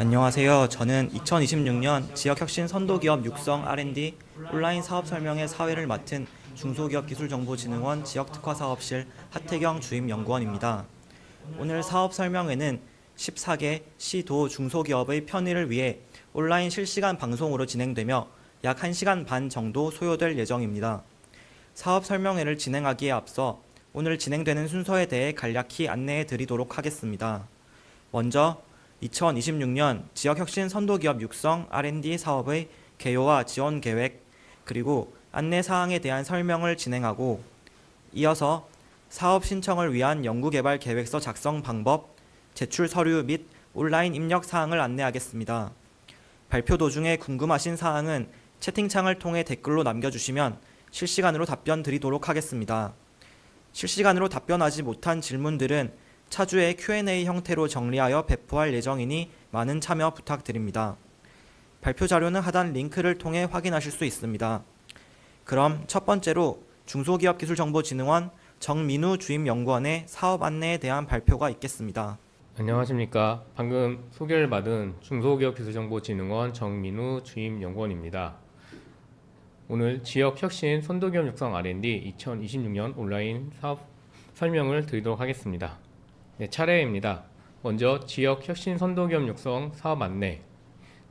안녕하세요. 저는 2026년 지역혁신 선도기업 육성 R&D 온라인 사업 설명회 사회를 맡은 중소기업기술정보진흥원 지역특화사업실 하태경 주임연구원입니다. 오늘 사업 설명회는 14개 시도 중소기업의 편의를 위해 온라인 실시간 방송으로 진행되며 약 1시간 반 정도 소요될 예정입니다. 사업 설명회를 진행하기에 앞서 오늘 진행되는 순서에 대해 간략히 안내해 드리도록 하겠습니다. 먼저 2026년 지역혁신 선도기업 육성 R&D 사업의 개요와 지원 계획, 그리고 안내사항에 대한 설명을 진행하고, 이어서 사업 신청을 위한 연구개발 계획서 작성 방법, 제출 서류 및 온라인 입력 사항을 안내하겠습니다. 발표 도중에 궁금하신 사항은 채팅창을 통해 댓글로 남겨주시면 실시간으로 답변 드리도록 하겠습니다. 실시간으로 답변하지 못한 질문들은 차주의 Q&A 형태로 정리하여 배포할 예정이니 많은 참여 부탁드립니다. 발표 자료는 하단 링크를 통해 확인하실 수 있습니다. 그럼 첫 번째로 중소기업기술정보진흥원 정민우 주임연구원의 사업 안내에 대한 발표가 있겠습니다. 안녕하십니까. 방금 소개를 받은 중소기업기술정보진흥원 정민우 주임연구원입니다. 오늘 지역혁신 선도기업 육성 R&D 2026년 온라인 사업 설명을 드리도록 하겠습니다. 네, 차례입니다. 먼저 지역혁신 선도기업 육성 사업 안내,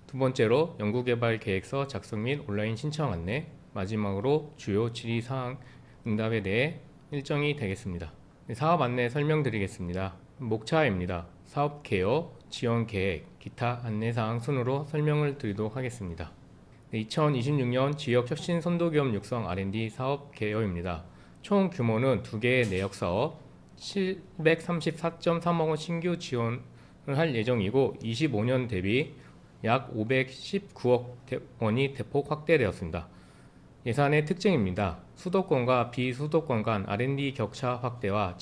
두 번째로 연구개발 계획서 작성 및 온라인 신청 안내, 마지막으로 주요 질의사항 응답에 대해 일정이 되겠습니다. 네, 사업 안내 설명드리겠습니다. 목차입니다. 사업 개요, 지원 계획, 기타 안내사항 순으로 설명을 드리도록 하겠습니다. 네, 2026년 지역혁신 선도기업 육성 R&D 사업 개요입니다. 총 규모는 2개의 내역사업, 734.3억 원 신규 지원을 할 예정이고 25년 대비 약 519억 원이 대폭 확대되었습니다. 예산의 특징입니다. 수도권과 비수도권 간 R&D 격차 확대와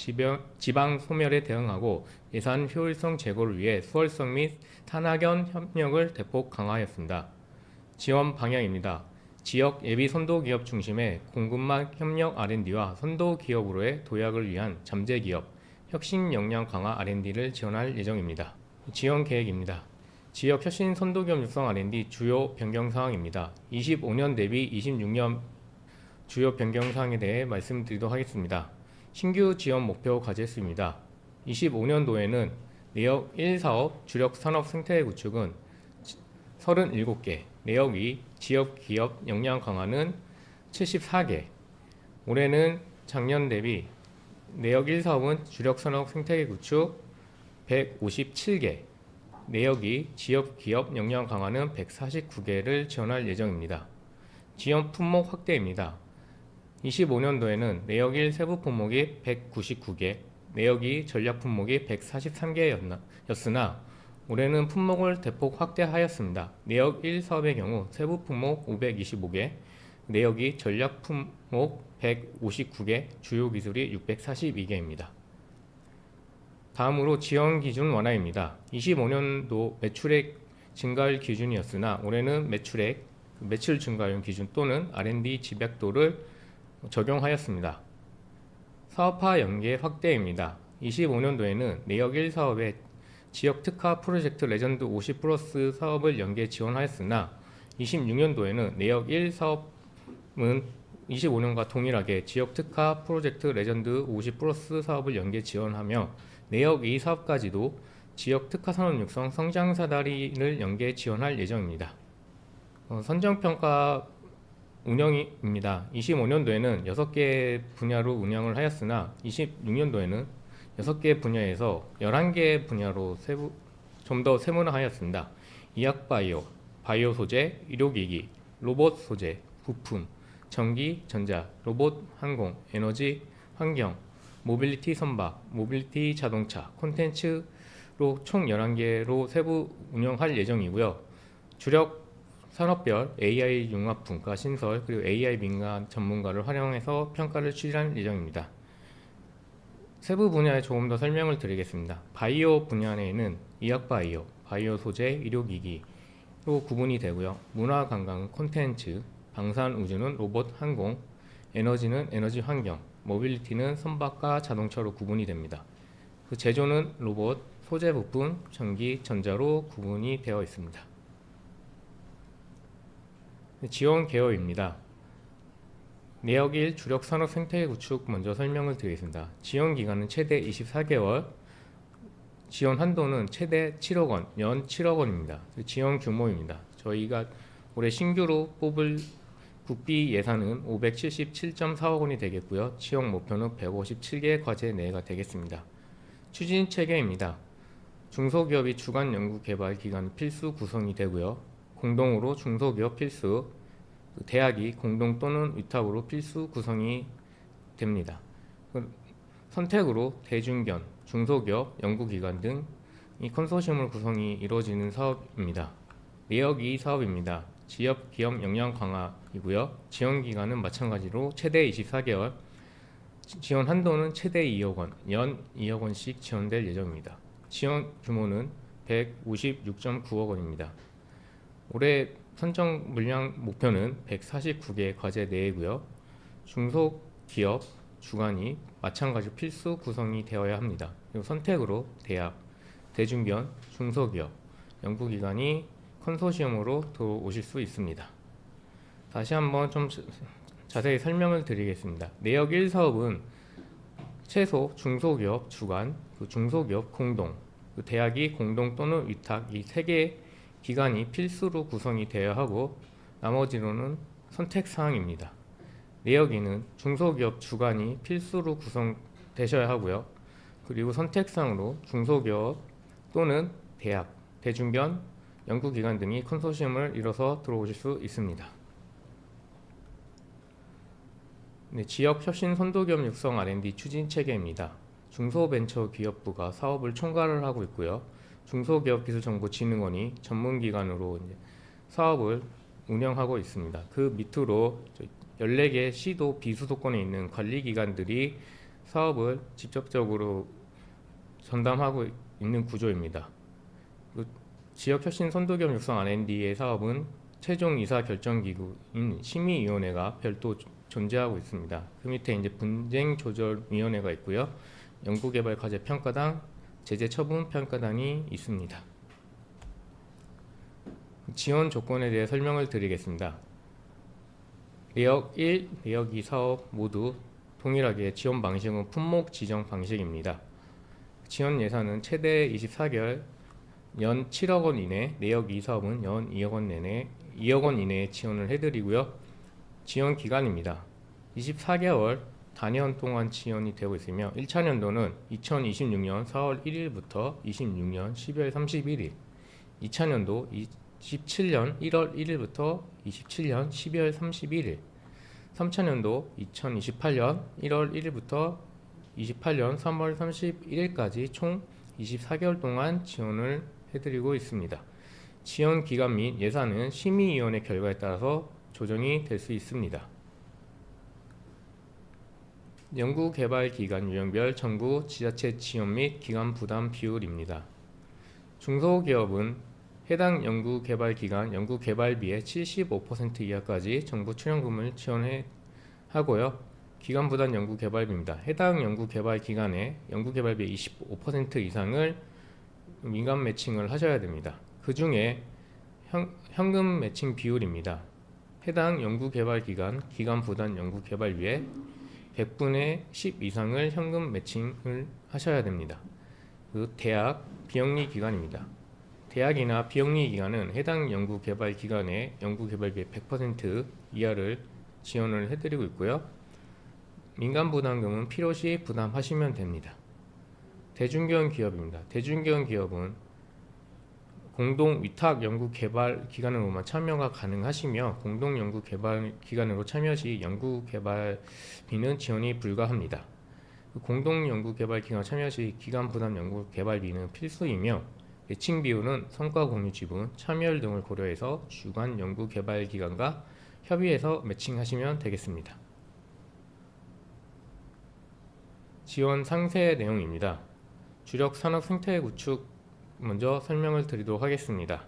지방 소멸에 대응하고 예산 효율성 제고를 위해 수월성 및 산학연 협력을 대폭 강화하였습니다. 지원 방향입니다. 지역 예비 선도기업 중심의 공급망 협력 R&D와 선도기업으로의 도약을 위한 잠재기업, 혁신 역량 강화 R&D를 지원할 예정입니다. 지원 계획입니다. 지역 혁신 선도기업 육성 R&D 주요 변경사항입니다. 25년 대비 26년 주요 변경사항에 대해 말씀드리도록 하겠습니다. 신규 지원 목표 과제수입니다. 25년도에는 내역 1 사업 주력 산업 생태 구축은 37개, 내역 2 지역 기업 역량 강화는 74개, 올해는 작년 대비 내역 1 사업은 주력 산업 생태계 구축 157개, 내역 2 지역 기업 역량 강화는 149개를 지원할 예정입니다. 지원 품목 확대입니다. 25년도에는 내역 1 세부 품목이 199개, 내역 2 전략 품목이 143개였으나 올해는 품목을 대폭 확대하였습니다. 내역 1 사업의 경우 세부 품목 525개, 내역 2 전략 품목 159개, 주요 기술이 642개입니다. 다음으로 지원 기준 완화입니다. 25년도 매출액 증가율 기준이었으나 올해는 매출 증가율 기준 또는 R&D 집약도를 적용하였습니다. 사업화 연계 확대입니다. 25년도에는 내역 1 사업의 지역 특화 프로젝트 레전드 50+ 사업을 연계 지원하였으나 26년도에는 내역 1 사업은 25년과 동일하게 지역 특화 프로젝트 레전드 50+ 사업을 연계 지원하며 내역 2 사업까지도 지역 특화 산업 육성 성장 사다리를 연계 지원할 예정입니다. 선정평가 운영입니다. 25년도에는 6개 분야로 운영을 하였으나 26년도에는 6개 분야에서 11개 분야로 좀 더 세분화하였습니다. 이학바이오, 바이오 소재, 의료기기, 로봇 소재, 부품, 전기, 전자, 로봇, 항공, 에너지, 환경, 모빌리티 선박, 모빌리티 자동차, 콘텐츠로 총 11개로 세부 운영할 예정이고요. 주력 산업별 AI 융합 분과 신설 그리고 AI 민간 전문가를 활용해서 평가를 추진할 예정입니다. 세부 분야에 조금 더 설명을 드리겠습니다. 바이오 분야에는 이학바이오, 바이오 소재, 의료기기로 구분이 되고요. 문화관광은 콘텐츠, 방산우주는 로봇, 항공, 에너지는 에너지 환경, 모빌리티는 선박과 자동차로 구분이 됩니다. 그 제조는 로봇, 소재 부품, 전기, 전자로 구분이 되어 있습니다. 지원 개요입니다. 내역 1 주력 산업 생태계 구축 먼저 설명을 드리겠습니다. 지원 기간은 최대 24개월, 지원 한도는 최대 7억 원, 연 7억 원입니다. 지원 규모입니다. 저희가 올해 신규로 뽑을 국비 예산은 577.4억 원이 되겠고요. 지원 목표는 157개 과제 내외가 되겠습니다. 추진 체계입니다. 중소기업이 주간 연구 개발 기관 필수 구성이 되고요. 공동으로 중소기업 필수, 대학이 공동 또는 위탁으로 필수 구성이 됩니다. 선택으로 대중견, 중소기업, 연구기관 등이 컨소시엄으로 구성이 이루어지는 사업입니다. 내역 2 사업입니다. 지역 기업 역량 강화이고요. 지원 기간은 마찬가지로 최대 24개월, 지원 한도는 최대 2억 원, 연 2억 원씩 지원될 예정입니다. 지원 규모는 156.9억 원입니다. 올해 선정 물량 목표는 149개 과제 내외고요. 중소기업 주관이 마찬가지로 필수 구성이 되어야 합니다. 그리고 선택으로 대학, 대중견, 중소기업, 연구기관이 컨소시엄으로 들어오실 수 있습니다. 다시 한번 좀 자세히 설명을 드리겠습니다. 내역 1 사업은 최소 중소기업 주관, 중소기업 공동, 대학이 공동 또는 위탁 이 3개 기관이 필수로 구성이 되어야 하고 나머지로는 선택사항입니다. 내역 2는 중소기업 주관이 필수로 구성되셔야 하고요. 그리고 선택사항으로 중소기업 또는 대학, 대중견, 연구기관 등이 컨소시엄을 이뤄서 들어오실 수 있습니다. 지역혁신 선도기업 육성 R&D 추진 체계입니다. 중소벤처기업부가 사업을 총괄을 하고 있고요. 중소기업기술정보진흥원이 전문기관으로 사업을 운영하고 있습니다. 그 밑으로 14개 시도 비수도권에 있는 관리기관들이 사업을 직접적으로 전담하고 있는 구조입니다. 지역혁신 선도기업 육성 R&D의 사업은 최종 의사결정기구인 심의위원회가 별도 존재하고 있습니다. 그 밑에 이제 분쟁조절위원회가 있고요. 연구개발 과제 평가당, 제재 처분 평가당이 있습니다. 지원 조건에 대해 설명을 드리겠습니다. 내역 1, 내역 2 사업 모두 동일하게 지원 방식은 품목 지정 방식입니다. 지원 예산은 최대 24개월, 연 7억 원 이내, 내역 2 사업은 연 2억 원 이내에 지원을 해드리고요. 지원 기간입니다. 24개월 단연 동안 지원이 되고 있으며 1차 년도는 2026년 4월 1일부터 26년 12월 31일, 2차 년도 27년 1월 1일부터 27년 12월 31일, 3차 년도 2028년 1월 1일부터 28년 3월 31일까지 총 24개월 동안 지원을 해드리고 있습니다. 지원 기간 및 예산은 심의위원회 결과에 따라서 조정이 될 수 있습니다. 연구개발기관 유형별 정부 지자체 지원 및 기관 부담 비율입니다. 중소기업은 해당 연구개발기관 연구개발비의 75% 이하까지 정부 출연금을 지원해 하고요. 기관 부담 연구개발비입니다. 해당 연구개발기관의 연구개발비의 25% 이상을 민간 매칭을 하셔야 됩니다. 그 중에 현금 매칭 비율입니다. 해당 연구개발기관 기관 부담 연구개발비의 100분의 10 이상을 현금 매칭을 하셔야 됩니다. 그 대학, 비영리 기관입니다. 대학이나 비영리 기관은 해당 연구개발기관의 연구개발비의 100% 이하를 지원을 해드리고 있고요. 민간 부담금은 필요시 부담하시면 됩니다. 대중기업 기업입니다. 대중기업 기업은 공동 위탁 연구개발 기관으로만 참여가 가능하시며 공동 연구개발 기관으로 참여 시 연구개발비는 지원이 불가합니다. 공동 연구개발 기관 참여 시 기관 부담 연구개발비는 필수이며 매칭 비율은 성과 공유 지분, 참여율 등을 고려해서 주관 연구개발 기관과 협의해서 매칭하시면 되겠습니다. 지원 상세 내용입니다. 주력 산업 생태 구축 먼저 설명을 드리도록 하겠습니다.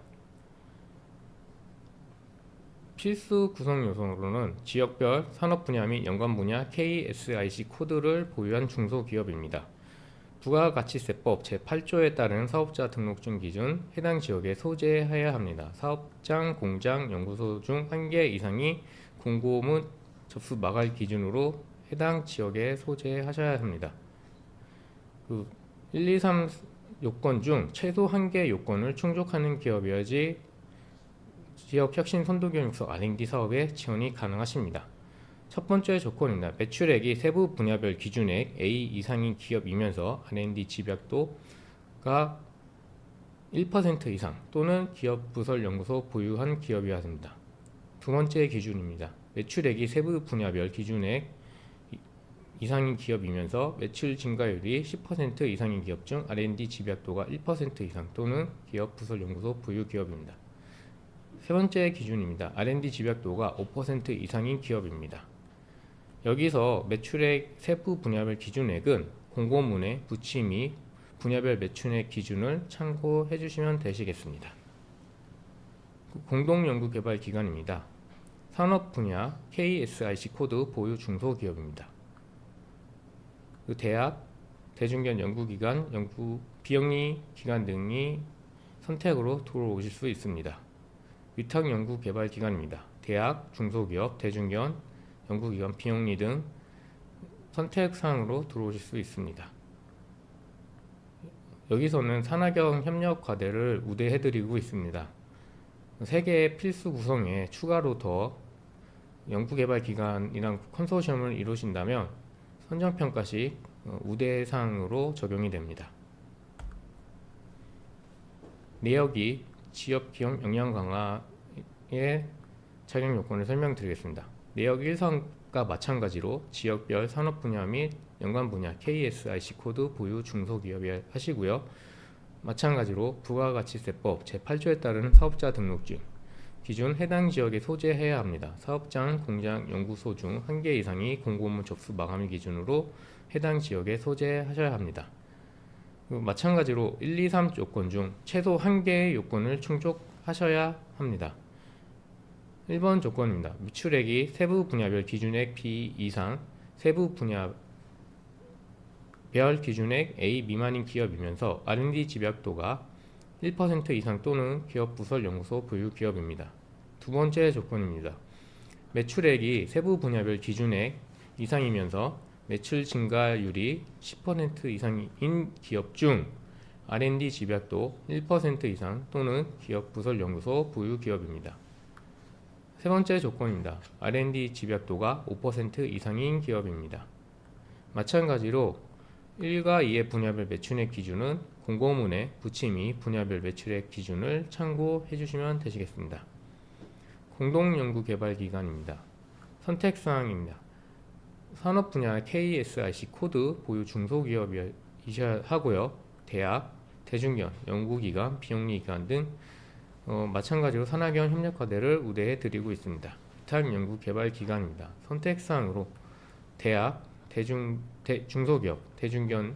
필수 구성 요소로는 지역별 산업 분야 및 연관 분야 KSIC 코드를 보유한 중소기업입니다. 부가가치세법 제8조에 따른 사업자 등록증 기준 해당 지역에 소재해야 합니다. 사업장, 공장, 연구소 중 1개 이상이 공고문 접수 마감 기준으로 해당 지역에 소재하셔야 합니다. 1, 2, 3 요건 중 최소 1개 요건을 충족하는 기업이어야지 지역혁신 선도교육소 R&D 사업에 지원이 가능하십니다. 첫 번째 조건입니다. 매출액이 세부 분야별 기준액 A 이상인 기업이면서 R&D 집약도가 1% 이상 또는 기업 부설 연구소 보유한 기업이어야 합니다. 두 번째 기준입니다. 매출액이 세부 분야별 기준액 이상인 기업이면서 매출 증가율이 10% 이상인 기업 중 R&D 집약도가 1% 이상 또는 기업 부설 연구소 보유 기업입니다. 세 번째 기준입니다. R&D 집약도가 5% 이상인 기업입니다. 여기서 매출액 세부 분야별 기준액은 공고문의 부침이 분야별 매출액 기준을 참고해 주시면 되시겠습니다. 공동연구개발기관입니다. 산업 분야 KSIC 코드 보유 중소기업입니다. 대학, 대중견 연구기관, 비영리 기관 등이 선택으로 들어오실 수 있습니다. 위탁연구개발기관입니다. 대학, 중소기업, 대중견, 연구기관, 비영리 등 선택사항으로 들어오실 수 있습니다. 여기서는 산학연 협력 과제를 우대해드리고 있습니다. 3개의 필수 구성에 추가로 더 연구개발기관이랑 컨소시엄을 이루신다면 선정평가 시 우대사항으로 적용이 됩니다. 내역이 지역기업 역량 강화의 자격 요건을 설명드리겠습니다. 내역 1선과 마찬가지로 지역별 산업 분야 및 연관 분야 KSIC 코드 보유 중소기업에 하시고요. 마찬가지로 부가가치세법 제8조에 따른 사업자 등록증 기준 해당 지역에 소재해야 합니다. 사업장, 공장, 연구소 중 1개 이상이 공고문 접수 마감일 기준으로 해당 지역에 소재하셔야 합니다. 마찬가지로 1, 2, 3 요건 중 최소 1개의 요건을 충족하셔야 합니다. 1번 조건입니다. 매출액이 세부 분야별 기준액 B 이상, 세부 분야별 기준액 A 미만인 기업이면서 R&D 집약도가 1% 이상 또는 기업 부설 연구소 보유 기업입니다. 두 번째 조건입니다. 매출액이 세부 분야별 기준액 이상이면서 매출 증가율이 10% 이상인 기업 중 R&D 집약도 1% 이상 또는 기업 부설 연구소 보유 기업입니다. 세 번째 조건입니다. R&D 집약도가 5% 이상인 기업입니다. 마찬가지로 1과 2의 분야별 매출액 기준은 공고문의 부침이 분야별 매출액 기준을 참고해 주시면 되시겠습니다. 공동연구개발기관입니다. 선택사항입니다. 산업 분야 KSIC 코드 보유 중소기업이셔야 하고요. 대학, 대중견, 연구기관, 비영리기관 등 마찬가지로 산학연 협력과제를 우대해 드리고 있습니다. 위탁연구개발기관입니다. 선택사항으로 대학, 중소기업, 대중견,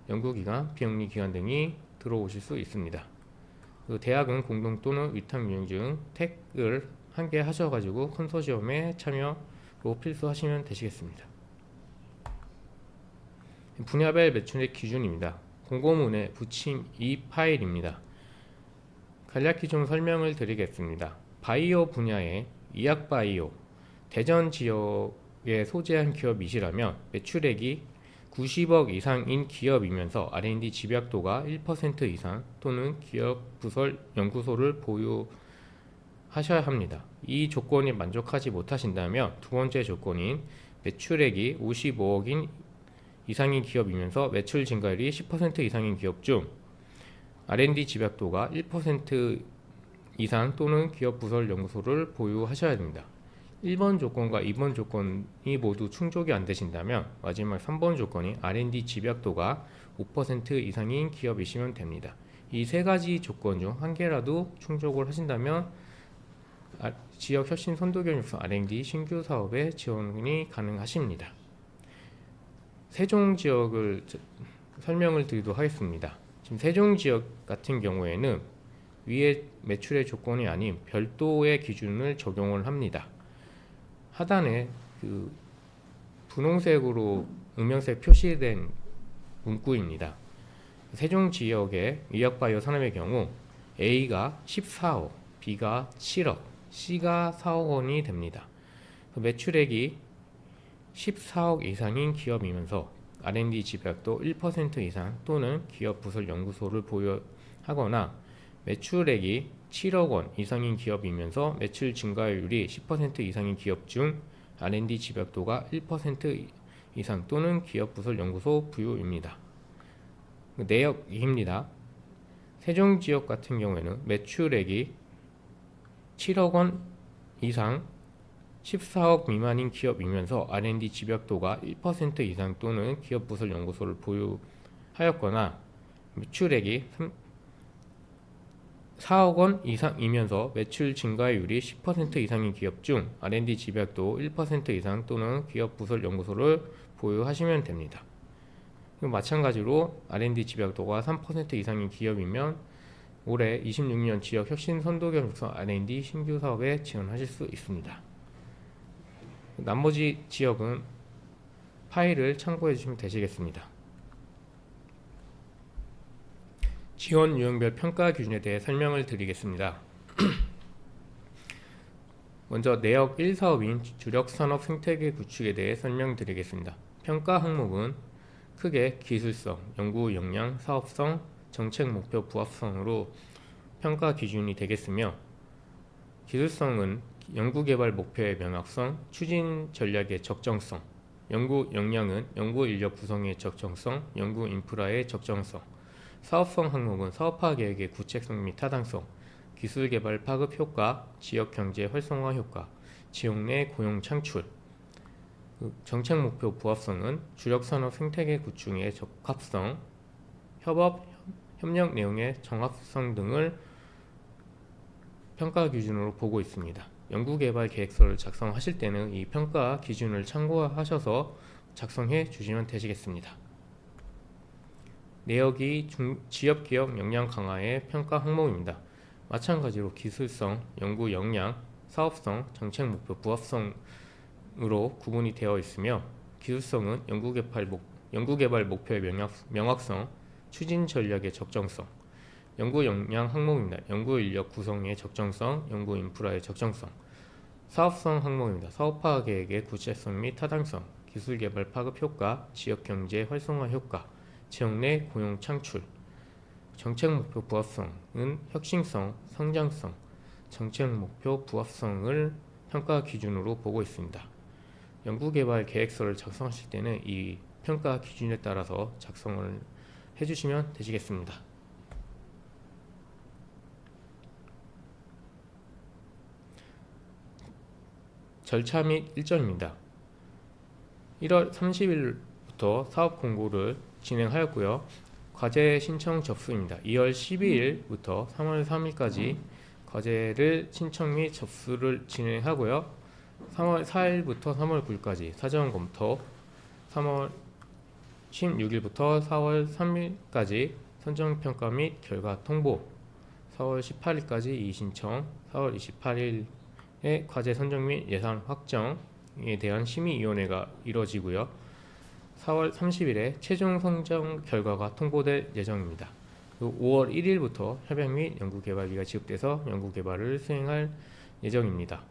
연구기관, 비영리기관 등이 들어오실 수 있습니다. 대학은 공동 또는 위탁 유형증 택을 함께 하셔가지고 컨소시엄에 참여로 필수하시면 되시겠습니다. 분야별 매출액 기준입니다. 공고문의 부침 2 파일입니다. 간략히 좀 설명을 드리겠습니다. 바이오 분야의 이약바이오, 대전 지역에 소재한 기업이시라면 매출액이 90억 이상인 기업이면서 R&D 집약도가 1% 이상 또는 기업 부설 연구소를 보유하셔야 합니다. 이 조건이 만족하지 못하신다면 두 번째 조건인 매출액이 55억 이상인 기업이면서 매출 증가율이 10% 이상인 기업 중 R&D 집약도가 1% 이상 또는 기업 부설 연구소를 보유하셔야 됩니다. 1번 조건과 2번 조건이 모두 충족이 안 되신다면 마지막 3번 조건이 R&D 집약도가 5% 이상인 기업이시면 됩니다. 이 세 가지 조건 중 한 개라도 충족을 하신다면 지역혁신 선도교육소 R&D 신규 사업에 지원이 가능하십니다. 세종 지역을 설명을 드리도록 하겠습니다. 지금 세종 지역 같은 경우에는 위의 매출의 조건이 아닌 별도의 기준을 적용을 합니다. 하단에 분홍색으로 음영색 표시된 문구입니다. 세종 지역의 의약바이오 산업의 경우 A가 14억, B가 7억, C가 4억 원이 됩니다. 매출액이 14억 이상인 기업이면서 R&D 집약도 1% 이상 또는 기업 부설 연구소를 보유하거나 매출액이 7억 원 이상인 기업이면서 매출 증가율이 10% 이상인 기업 중 R&D 집약도가 1% 이상 또는 기업 부설 연구소 부유입니다. 내역입니다. 세종 지역 같은 경우에는 매출액이 7억 원 이상 14억 미만인 기업이면서 R&D 집약도가 1% 이상 또는 기업 부설 연구소를 보유하였거나 매출액이 4억 원 이상이면서 매출 증가율이 10% 이상인 기업 중 R&D 집약도 1% 이상 또는 기업 부설 연구소를 보유하시면 됩니다. 마찬가지로 R&D 집약도가 3% 이상인 기업이면 올해 26년 지역 혁신 선도경 육성 R&D 신규 사업에 지원하실 수 있습니다. 나머지 지역은 파일을 참고해 주시면 되시겠습니다. 지원 유형별 평가 기준에 대해 설명을 드리겠습니다. 먼저 내역 1사업인 주력 산업 생태계 구축에 대해 설명드리겠습니다. 평가 항목은 크게 기술성, 연구 역량, 사업성, 정책 목표 부합성으로 평가 기준이 되겠으며, 기술성은 연구개발 목표의 명확성, 추진 전략의 적정성, 연구 역량은 연구 인력 구성의 적정성, 연구 인프라의 적정성, 사업성 항목은 사업화 계획의 구체성 및 타당성, 기술 개발 파급 효과, 지역 경제 활성화 효과, 지역 내 고용 창출, 정책 목표 부합성은 주력 산업 생태계 구축의 적합성, 협업, 협력 내용의 정합성 등을 평가 기준으로 보고 있습니다. 연구개발 계획서를 작성하실 때는 이 평가 기준을 참고하셔서 작성해 주시면 되시겠습니다. 내역이 지역기업 역량 강화의 평가 항목입니다. 마찬가지로 기술성, 연구 역량, 사업성, 정책 목표 부합성으로 구분이 되어 있으며, 기술성은 연구개발 목표의 명확성, 추진 전략의 적정성, 연구 역량 항목입니다. 연구 인력 구성의 적정성, 연구 인프라의 적정성, 사업성 항목입니다. 사업화 계획의 구체성 및 타당성, 기술 개발 파급 효과, 지역 경제 활성화 효과, 지역 내 고용 창출, 정책 목표 부합성은 혁신성, 성장성, 정책 목표 부합성을 평가 기준으로 보고 있습니다. 연구개발 계획서를 작성하실 때는 이 평가 기준에 따라서 작성을 해주시면 되시겠습니다. 절차 및 일정입니다. 1월 30일부터 사업 공고를 진행하였고요. 과제 신청 접수입니다. 2월 12일부터 3월 3일까지 과제를 신청 및 접수를 진행하고요. 3월 4일부터 3월 9일까지 사전 검토, 3월 16일부터 4월 3일까지 선정평가 및 결과 통보, 4월 18일까지 이의신청, 4월 28일에 과제 선정 및 예산 확정에 대한 심의위원회가 이뤄지고요. 4월 30일에 최종 선정 결과가 통보될 예정입니다. 5월 1일부터 협약 및 연구개발비가 지급돼서 연구개발을 수행할 예정입니다.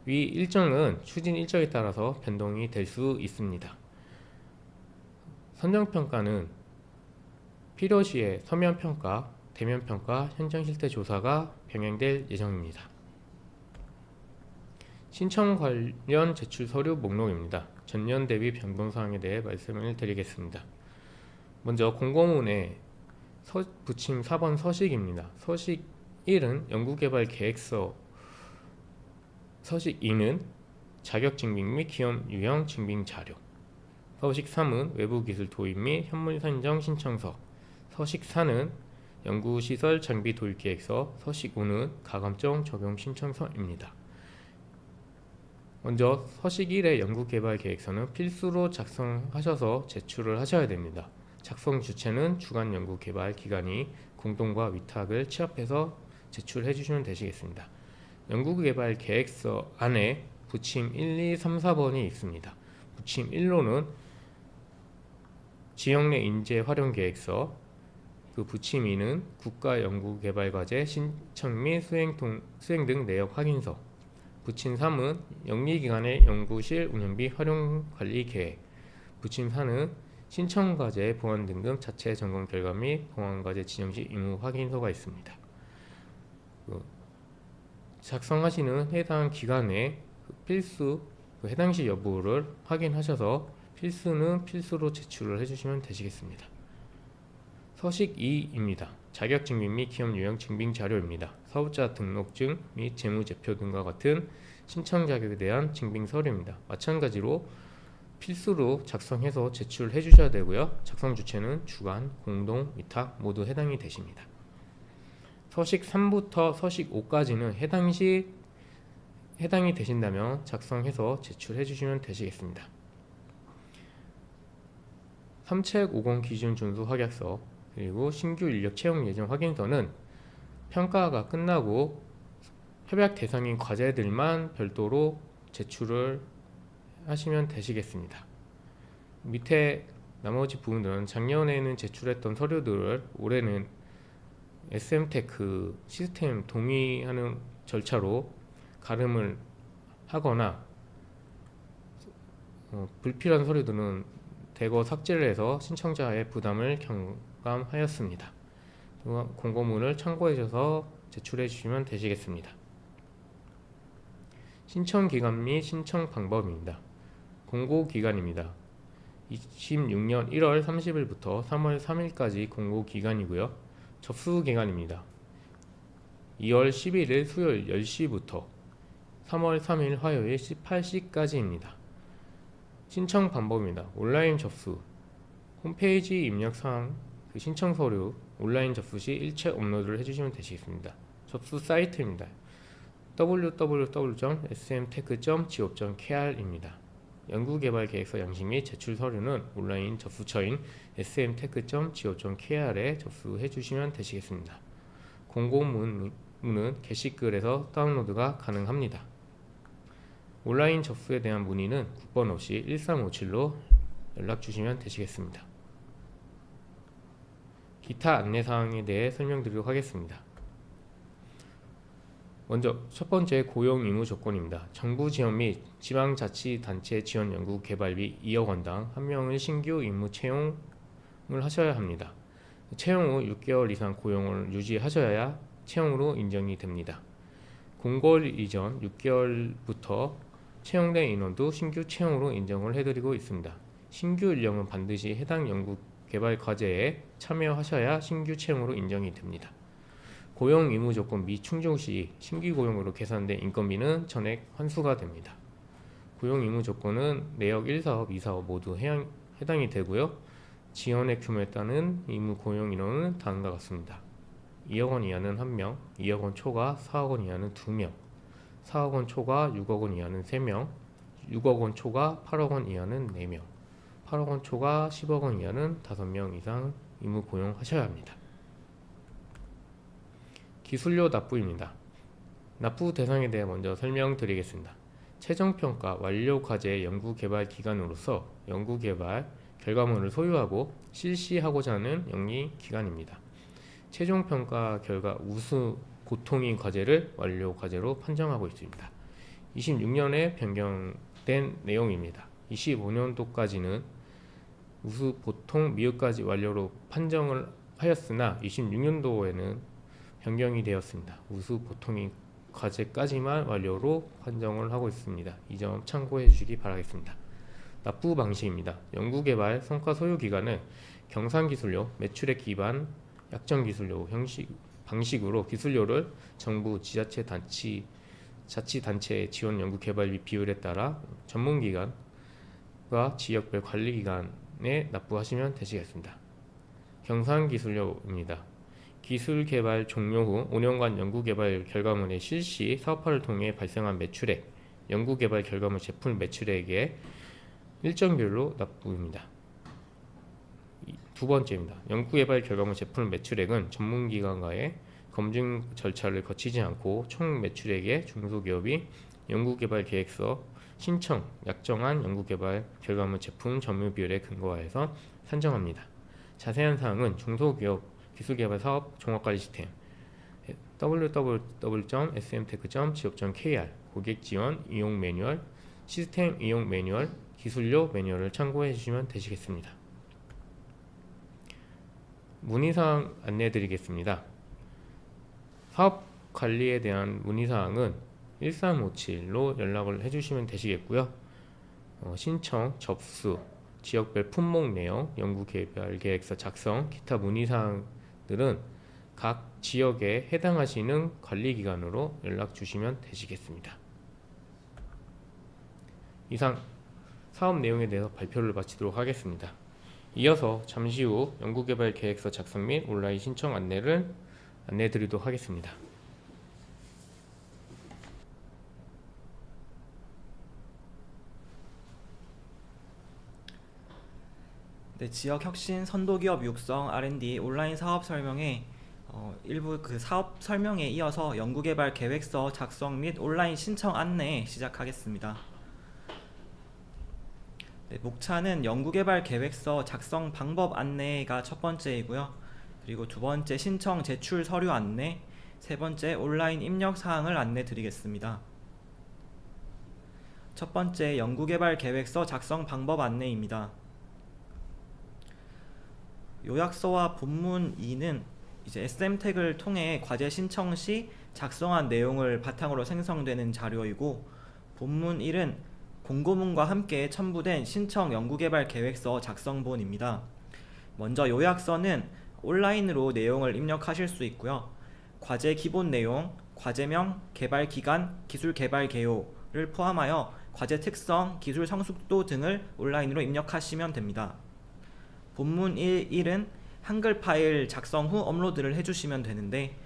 위 일정은 추진 일정에 따라서 변동이 될 수 있습니다. 선정평가는 필요시에 서면평가, 대면평가, 현장실태조사가 병행될 예정입니다. 신청 관련 제출 서류 목록입니다. 전년 대비 변동사항에 대해 말씀을 드리겠습니다. 먼저 공고문의 부침 4번 서식입니다. 서식 1은 연구개발 계획서, 서식 2는 자격증빙 및 기업 유형 증빙 자료, 서식 3은 외부기술 도입 및 현물 선정 신청서, 서식 4는 연구시설 장비 도입 계획서, 서식 5는 가감정 적용 신청서입니다. 먼저 서식 1의 연구개발 계획서는 필수로 작성하셔서 제출을 하셔야 됩니다. 작성 주체는 주간 연구개발 기관이 공동과 위탁을 취합해서 제출해 주시면 되시겠습니다. 연구개발 계획서 안에 부침 1, 2, 3, 4번이 있습니다. 부침 1로는 지역 내 인재 활용 계획서, 그 부침인은 국가연구개발과제 신청 및 수행 등 내역 확인서. 부침 3은 영리기관의 연구실 운영비 활용관리 계획. 부침 4는 신청과제 보완 등급 자체 점검 결과 및 보완과제 지정 시 의무 확인서가 있습니다. 작성하시는 해당 기간에 필수 해당 시 여부를 확인하셔서 필수는 필수로 제출을 해주시면 되시겠습니다. 서식 2입니다. 자격증빙 및 기업 유형 증빙 자료입니다. 사업자 등록증 및 재무제표 등과 같은 신청 자격에 대한 증빙 서류입니다. 마찬가지로 필수로 작성해서 제출해 주셔야 되고요. 작성 주체는 주관, 공동, 위탁 모두 해당이 되십니다. 서식 3부터 서식 5까지는 해당이 되신다면 작성해서 제출해 주시면 되시겠습니다. 3책 50 기준 준수 확약서 그리고 신규 인력 채용 예정 확인서는 평가가 끝나고 협약 대상인 과제들만 별도로 제출을 하시면 되시겠습니다. 밑에 나머지 부분들은 작년에는 제출했던 서류들을 올해는 SM테크 시스템 동의하는 절차로 가름을 하거나 불필요한 서류들은 대거 삭제를 해서 신청자의 부담을 경감하였습니다. 공고문을 참고해 주셔서 제출해 주시면 되시겠습니다. 신청 기간 및 신청 방법입니다. 공고 기간입니다. 26년 1월 30일부터 3월 3일까지 공고 기간이고요. 접수 기간입니다. 2월 11일 수요일 10시부터 3월 3일 화요일 18시까지입니다. 신청 방법입니다. 온라인 접수, 홈페이지 입력사항, 신청 서류, 온라인 접수 시 일체 업로드를 해주시면 되시겠습니다. 접수 사이트입니다. www.smtech.go.kr입니다. 연구개발계획서 양식 및 제출 서류는 온라인 접수처인 smtech.go.kr에 접수해 주시면 되시겠습니다. 공고문은 게시글에서 다운로드가 가능합니다. 온라인 접수에 대한 문의는 국번 없이 1357로 연락 주시면 되시겠습니다. 기타 안내사항에 대해 설명드리도록 하겠습니다. 먼저 첫 번째 고용 의무 조건입니다. 정부 지원 및 지방자치단체 지원 연구 개발비 2억 원당 1명을 신규 임무 채용을 하셔야 합니다. 채용 후 6개월 이상 고용을 유지하셔야 채용으로 인정이 됩니다. 공고일 이전 6개월부터 채용된 인원도 신규 채용으로 인정을 해드리고 있습니다. 신규 인력은 반드시 해당 연구 개발 과제에 참여하셔야 신규 채용으로 인정이 됩니다. 고용 의무 조건 미충족 시 신규 고용으로 계산된 인건비는 전액 환수가 됩니다. 고용 의무 조건은 내역 1사업, 2사업 모두 해당이 되고요. 지원의 규모에 따른 의무 고용 인원은 다음과 같습니다. 2억 원 이하는 1명, 2억 원 초과 4억 원 이하는 2명, 4억 원 초과 6억 원 이하는 3명, 6억 원 초과 8억 원 이하는 4명, 8억 원 초과 10억 원 이하는 5명 이상 의무 고용하셔야 합니다. 기술료 납부입니다. 납부 대상에 대해 먼저 설명드리겠습니다. 최종평가 완료 과제 연구개발 기관으로서 연구개발 결과물을 소유하고 실시하고자 하는 영리기관입니다. 최종평가 결과 우수 보통인 과제를 완료 과제로 판정하고 있습니다. 26년에 변경된 내용입니다. 25년도까지는 우수 보통 미흡까지 완료로 판정을 하였으나 26년도에는 변경이 되었습니다. 우수 보통인 과제까지만 완료로 판정을 하고 있습니다. 이 점 참고해 주시기 바라겠습니다. 납부 방식입니다. 연구개발 성과 소유 기간은 경상기술료, 매출액 기반 약정기술료 방식으로 기술료를 정부, 지자체, 자치단체의 지원 연구개발비 비율에 따라 전문기관과 지역별 관리기관에 납부하시면 되시겠습니다. 경상기술료입니다. 기술개발 종료 후 5년간 연구개발 결과물의 실시 사업화를 통해 발생한 매출액, 연구개발 결과물 제품 매출액의 일정 비율로 납부입니다. 두 번째입니다. 연구개발 결과물 제품 매출액은 전문기관과의 검증 절차를 거치지 않고 총 매출액의 중소기업이 연구개발 계획서 신청, 약정한 연구개발 결과물 제품 점유 비율에 근거하여서 산정합니다. 자세한 사항은 중소기업 기술개발 사업 종합관리 시스템 www.smtech.gov.kr 고객 지원 이용 매뉴얼, 시스템 이용 매뉴얼, 기술료 매뉴얼을 참고해 주시면 되시겠습니다. 문의사항 안내해 드리겠습니다. 사업 관리에 대한 문의사항은 1357로 연락을 해주시면 되시겠고요. 신청, 접수, 지역별 품목 내용, 연구개발 계획서 작성, 기타 문의사항들은 각 지역에 해당하시는 관리기관으로 연락 주시면 되시겠습니다. 이상 사업 내용에 대해서 발표를 마치도록 하겠습니다. 이어서 잠시 후 연구개발 계획서 작성 및 온라인 신청 안내를 안내해 드리도록 하겠습니다. 네, 지역 혁신 선도기업 육성 R&D 온라인 사업 설명회 일부 그 사업 설명에 이어서 연구개발 계획서 작성 및 온라인 신청 안내 시작하겠습니다. 네, 목차는 연구개발 계획서 작성 방법 안내가 첫 번째이고요. 그리고 두 번째 신청 제출 서류 안내, 세 번째 온라인 입력 사항을 안내 드리겠습니다. 첫 번째 연구개발 계획서 작성 방법 안내입니다. 요약서와 본문 2는 이제 SM택을 통해 과제 신청 시 작성한 내용을 바탕으로 생성되는 자료이고, 본문 1은 공고문과 함께 첨부된 신청 연구개발 계획서 작성본입니다. 먼저 요약서는 온라인으로 내용을 입력하실 수 있고요. 과제 기본 내용, 과제명, 개발 기간, 기술 개발 개요를 포함하여 과제 특성, 기술 성숙도 등을 온라인으로 입력하시면 됩니다. 본문 1은 한글 파일 작성 후 업로드를 해주시면 되는데,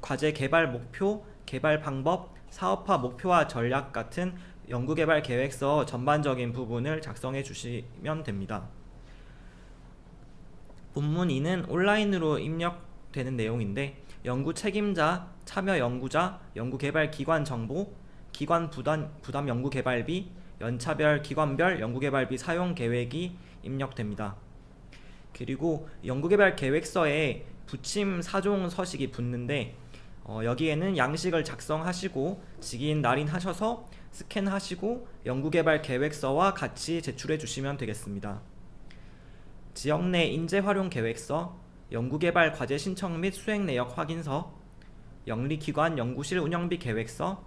과제 개발 목표, 개발 방법, 사업화 목표와 전략 같은 연구개발 계획서 전반적인 부분을 작성해 주시면 됩니다. 본문 2는 온라인으로 입력되는 내용인데, 연구 책임자, 참여 연구자, 연구개발 기관 정보, 기관 부담 연구개발비, 연차별 기관별 연구개발비 사용 계획이 입력됩니다. 그리고 연구개발 계획서에 부침 4종 서식이 붙는데, 여기에는 양식을 작성하시고 직인 날인하셔서 스캔하시고 연구개발 계획서와 같이 제출해 주시면 되겠습니다. 지역 내 인재활용 계획서, 연구개발 과제 신청 및 수행 내역 확인서, 영리기관 연구실 운영비 계획서,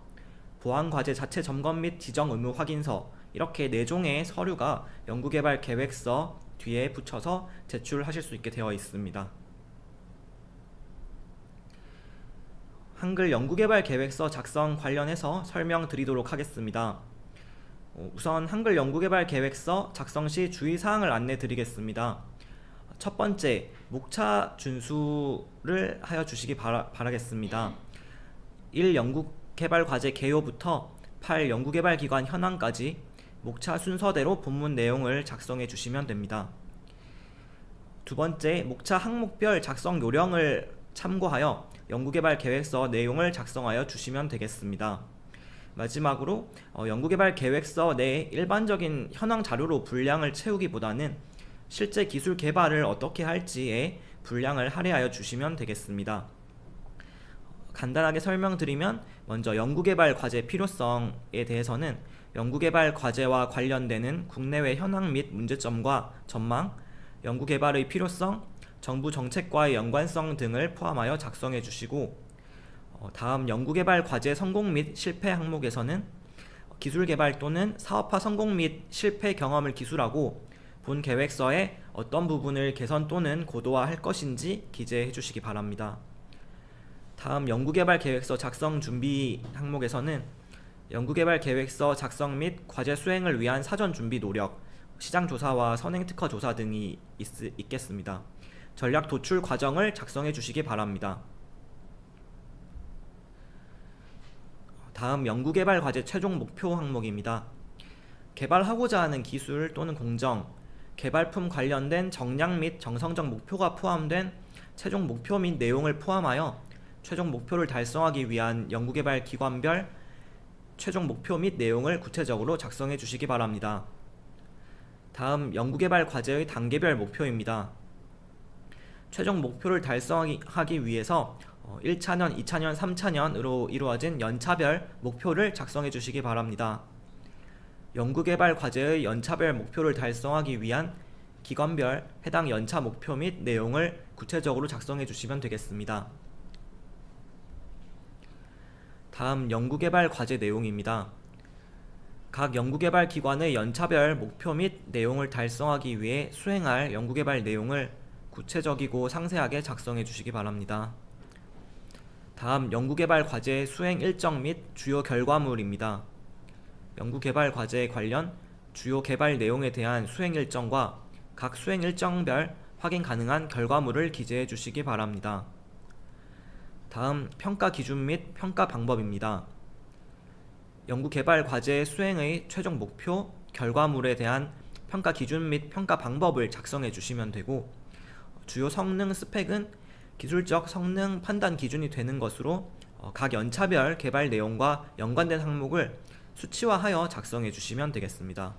보안과제 자체 점검 및 지정 의무 확인서, 이렇게 4종의 서류가 연구개발 계획서 뒤에 붙여서 제출하실 수 있게 되어 있습니다. 한글 연구개발 계획서 작성 관련해서 설명드리도록 하겠습니다. 우선 한글 연구개발 계획서 작성 시 주의사항을 안내 드리겠습니다. 첫 번째, 목차 준수를 하여 주시기 바라겠습니다. 1. 연구개발 과제 개요부터 8. 연구개발 기관 현황까지 목차 순서대로 본문 내용을 작성해 주시면 됩니다. 두 번째, 목차 항목별 작성 요령을 참고하여 연구개발 계획서 내용을 작성하여 주시면 되겠습니다. 마지막으로 연구개발 계획서 내 일반적인 현황 자료로 분량을 채우기보다는 실제 기술 개발을 어떻게 할지에 분량을 할애하여 주시면 되겠습니다. 간단하게 설명드리면, 먼저 연구개발 과제 필요성에 대해서는 연구개발 과제와 관련되는 국내외 현황 및 문제점과 전망, 연구개발의 필요성, 정부 정책과의 연관성 등을 포함하여 작성해 주시고, 다음 연구개발 과제 성공 및 실패 항목에서는 기술개발 또는 사업화 성공 및 실패 경험을 기술하고 본 계획서에 어떤 부분을 개선 또는 고도화할 것인지 기재해 주시기 바랍니다. 다음 연구개발 계획서 작성 준비 항목에서는 연구개발 계획서 작성 및 과제 수행을 위한 사전 준비 노력, 시장조사와 선행특허 조사 등이 있겠습니다. 전략 도출 과정을 작성해 주시기 바랍니다. 다음 연구개발 과제 최종 목표 항목입니다. 개발하고자 하는 기술 또는 공정, 개발품 관련된 정량 및 정성적 목표가 포함된 최종 목표 및 내용을 포함하여 최종 목표를 달성하기 위한 연구개발 기관별 최종 목표 및 내용을 구체적으로 작성해 주시기 바랍니다. 다음 연구개발 과제의 단계별 목표입니다. 최종 목표를 달성하기 위해서 1차년, 2차년, 3차년으로 이루어진 연차별 목표를 작성해 주시기 바랍니다. 연구개발 과제의 연차별 목표를 달성하기 위한 기관별 해당 연차 목표 및 내용을 구체적으로 작성해 주시면 되겠습니다. 다음 연구개발 과제 내용입니다. 각 연구개발 기관의 연차별 목표 및 내용을 달성하기 위해 수행할 연구개발 내용을 구체적이고 상세하게 작성해 주시기 바랍니다. 다음 연구개발 과제 수행 일정 및 주요 결과물입니다. 연구개발 과제에 관련 주요 개발 내용에 대한 수행 일정과 각 수행 일정별 확인 가능한 결과물을 기재해 주시기 바랍니다. 다음 평가 기준 및 평가 방법입니다. 연구개발 과제 수행의 최종 목표, 결과물에 대한 평가 기준 및 평가 방법을 작성해 주시면 되고, 주요 성능 스펙은 기술적 성능 판단 기준이 되는 것으로 각 연차별 개발 내용과 연관된 항목을 수치화하여 작성해 주시면 되겠습니다.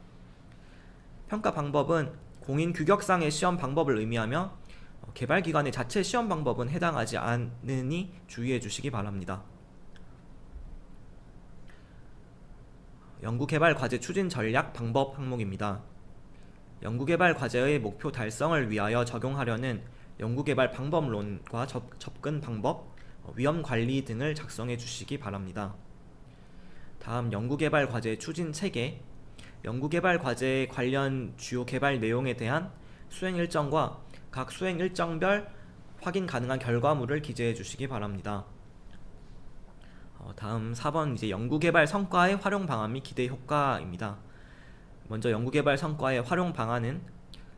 평가 방법은 공인 규격상의 시험 방법을 의미하며 개발기관의 자체 시험 방법은 해당하지 않으니 주의해 주시기 바랍니다. 연구개발 과제 추진 전략 방법 항목입니다. 연구개발 과제의 목표 달성을 위하여 적용하려는 연구개발 방법론과 접근 방법, 위험 관리 등을 작성해 주시기 바랍니다. 다음 연구개발 과제 추진 체계, 연구개발 과제 관련 주요 개발 내용에 대한 수행 일정과 각 수행 일정별 확인 가능한 결과물을 기재해 주시기 바랍니다. 다음 4번 이제 연구개발 성과의 활용 방안 및 기대 효과입니다. 먼저 연구개발 성과의 활용 방안은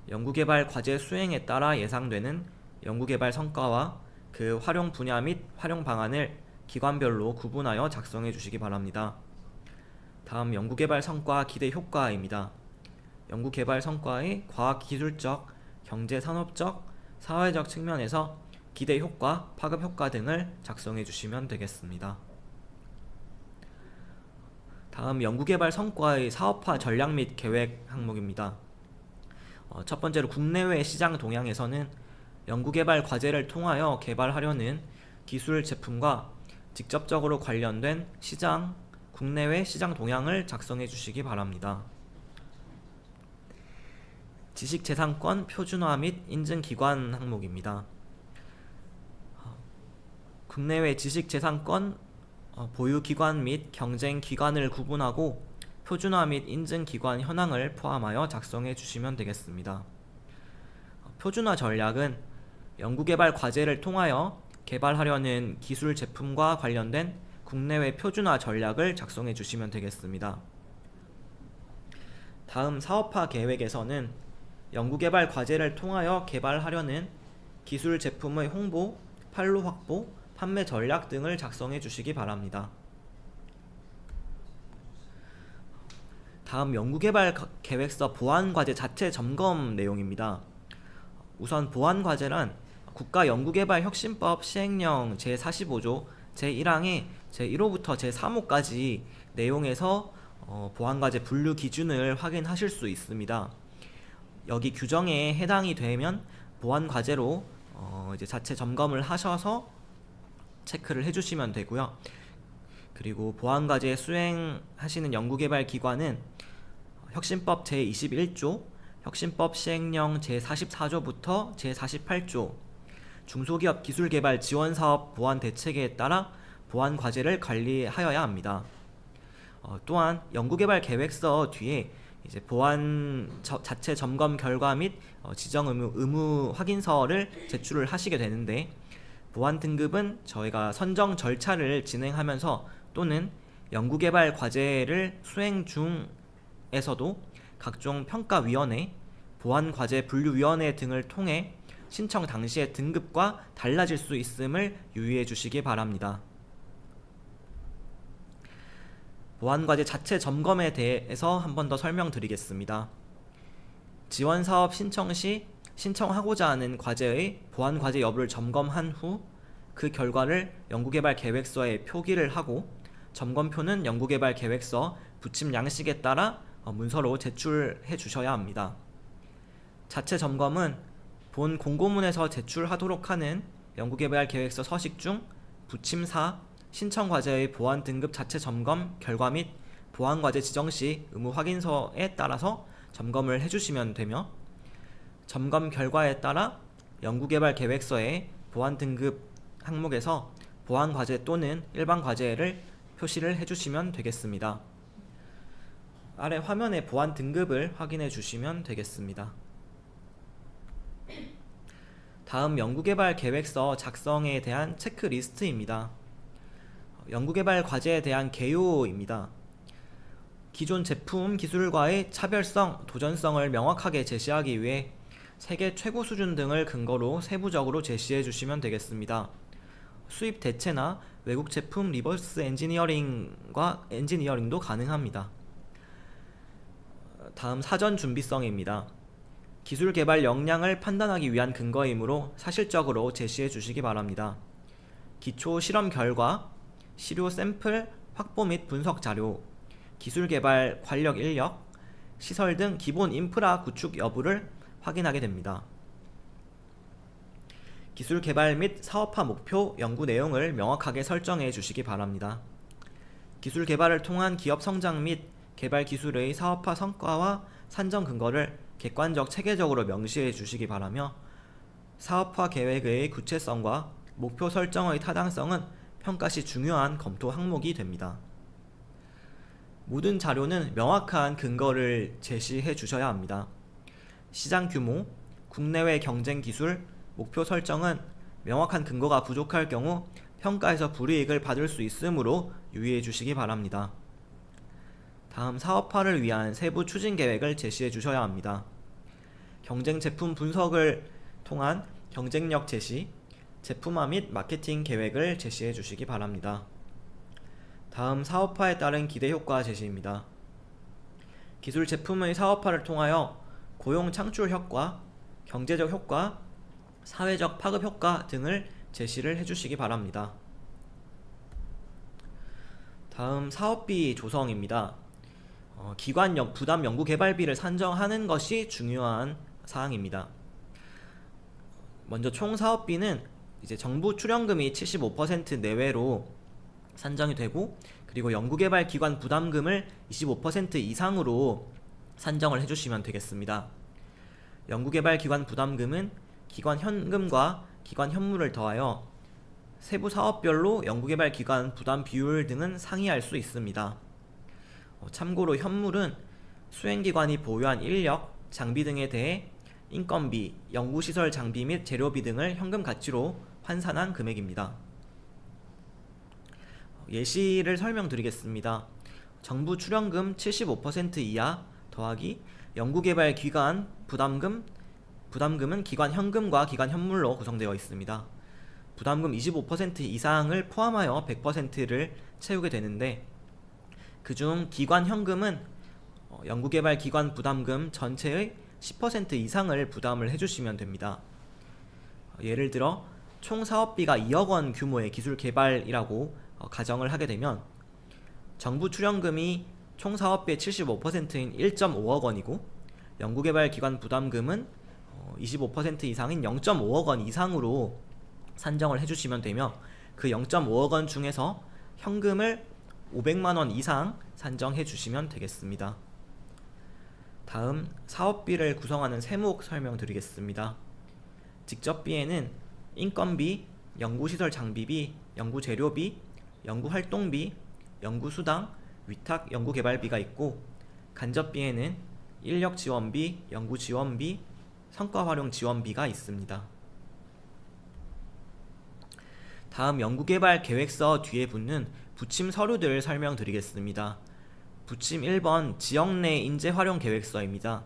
연구개발 과제 수행에 따라 예상되는 연구개발 성과와 그 활용 분야 및 활용 방안을 기관별로 구분하여 작성해 주시기 바랍니다. 다음 연구개발 성과 기대 효과입니다. 연구개발 성과의 과학기술적, 경제산업적, 사회적 측면에서 기대 효과, 파급 효과 등을 작성해 주시면 되겠습니다. 다음 연구개발 성과의 사업화 전략 및 계획 항목입니다. 첫 번째로 국내외 시장 동향에서는 연구개발 과제를 통하여 개발하려는 기술 제품과 직접적으로 관련된 시장, 국내외 시장 동향을 작성해 주시기 바랍니다. 지식재산권 표준화 및 인증기관 항목입니다. 국내외 지식재산권 보유기관 및 경쟁기관을 구분하고 표준화 및 인증기관 현황을 포함하여 작성해 주시면 되겠습니다. 표준화 전략은 연구개발 과제를 통하여 개발하려는 기술 제품과 관련된 국내외 표준화 전략을 작성해 주시면 되겠습니다. 다음 사업화 계획에서는 연구개발 과제를 통하여 개발하려는 기술 제품의 홍보, 판로 확보, 판매 전략 등을 작성해 주시기 바랍니다. 다음 연구개발 계획서 보완과제 자체 점검 내용입니다. 우선 보완과제란 국가연구개발혁신법 시행령 제45조 제1항의 제1호부터 제3호까지 내용에서 보완과제 분류 기준을 확인하실 수 있습니다. 여기 규정에 해당이 되면 보완과제로 이제 자체 점검을 하셔서 체크를 해주시면 되고요. 그리고 보완과제 수행하시는 연구개발기관은 혁신법 제21조, 혁신법 시행령 제44조부터 제48조 중소기업 기술개발 지원사업 보완 대책에 따라 보완 과제를 관리하여야 합니다. 또한 연구개발 계획서 뒤에 이제 보완 자체 점검 결과 및 지정 의무 확인서를 제출을 하시게 되는데, 보완 등급은 저희가 선정 절차를 진행하면서 또는 연구개발 과제를 수행 중에서도 각종 평가위원회, 보완과제 분류위원회 등을 통해 신청 당시의 등급과 달라질 수 있음을 유의해 주시기 바랍니다. 보완과제 자체 점검에 대해서 한 번 더 설명드리겠습니다. 지원사업 신청 시 신청하고자 하는 과제의 보완과제 여부를 점검한 후 그 결과를 연구개발 계획서에 표기를 하고, 점검표는 연구개발 계획서 부침 양식에 따라 문서로 제출해 주셔야 합니다. 자체 점검은 본 공고문에서 제출하도록 하는 연구개발계획서 서식 중 부침 4 신청과제의 보안 등급 자체 점검 결과 및 보안과제 지정 시 의무 확인서에 따라서 점검을 해주시면 되며, 점검 결과에 따라 연구개발계획서의 보안 등급 항목에서 보안과제 또는 일반과제를 표시를 해주시면 되겠습니다. 아래 화면의 보안 등급을 확인해 주시면 되겠습니다. 다음 연구개발 계획서 작성에 대한 체크리스트입니다. 연구개발 과제에 대한 개요입니다. 기존 제품 기술과의 차별성, 도전성을 명확하게 제시하기 위해 세계 최고 수준 등을 근거로 세부적으로 제시해 주시면 되겠습니다. 수입 대체나 외국 제품 리버스 엔지니어링도 가능합니다. 다음 사전 준비성입니다. 기술 개발 역량을 판단하기 위한 근거이므로 사실적으로 제시해 주시기 바랍니다. 기초 실험 결과, 시료 샘플 확보 및 분석 자료, 기술 개발 관력 인력, 시설 등 기본 인프라 구축 여부를 확인하게 됩니다. 기술 개발 및 사업화 목표, 연구 내용을 명확하게 설정해 주시기 바랍니다. 기술 개발을 통한 기업 성장 및 개발 기술의 사업화 성과와 산정 근거를 객관적 체계적으로 명시해 주시기 바라며, 사업화 계획의 구체성과 목표 설정의 타당성은 평가 시 중요한 검토 항목이 됩니다. 모든 자료는 명확한 근거를 제시해 주셔야 합니다. 시장 규모, 국내외 경쟁 기술, 목표 설정은 명확한 근거가 부족할 경우 평가에서 불이익을 받을 수 있으므로 유의해 주시기 바랍니다. 다음 사업화를 위한 세부 추진 계획을 제시해 주셔야 합니다. 경쟁 제품 분석을 통한 경쟁력 제시, 제품화 및 마케팅 계획을 제시해 주시기 바랍니다. 다음 사업화에 따른 기대 효과 제시입니다. 기술 제품의 사업화를 통하여 고용 창출 효과, 경제적 효과, 사회적 파급 효과 등을 제시를 해주시기 바랍니다. 다음 사업비 조성입니다. 기관 부담 연구개발비를 산정하는 것이 중요한 사항입니다. 먼저 총 사업비는 이제 정부 출연금이 75% 내외로 산정이 되고, 그리고 연구개발 기관 부담금을 25% 이상으로 산정을 해주시면 되겠습니다. 연구개발 기관 부담금은 기관 현금과 기관 현물을 더하여 세부 사업별로 연구개발 기관 부담 비율 등은 상이할 수 있습니다. 참고로 현물은 수행기관이 보유한 인력, 장비 등에 대해 인건비, 연구시설 장비 및 재료비 등을 현금 가치로 환산한 금액입니다. 예시를 설명드리겠습니다. 정부 출연금 75% 이하 더하기 연구개발 기관 부담금은 기관 현금과 기관 현물로 구성되어 있습니다. 부담금 25% 이상을 포함하여 100%를 채우게 되는데, 그중 기관 현금은 연구개발 기관 부담금 전체의 10% 이상을 부담을 해주시면 됩니다. 예를 들어 총 사업비가 2억 원 규모의 기술 개발이라고 가정을 하게 되면, 정부 출연금이 총 사업비의 75%인 1.5억 원이고 연구개발 기관 부담금은 25% 이상인 0.5억 원 이상으로 산정을 해주시면 되며, 그 0.5억 원 중에서 현금을 500만 원 이상 산정해 주시면 되겠습니다. 다음 사업비를 구성하는 세목 설명드리겠습니다. 직접비에는 인건비, 연구시설 장비비, 연구재료비, 연구활동비, 연구수당, 위탁 연구개발비가 있고, 간접비에는 인력지원비, 연구지원비, 성과활용지원비가 있습니다. 다음 연구개발 계획서 뒤에 붙는 부침 서류들 설명드리겠습니다. 부침 1번 지역내 인재활용 계획서입니다.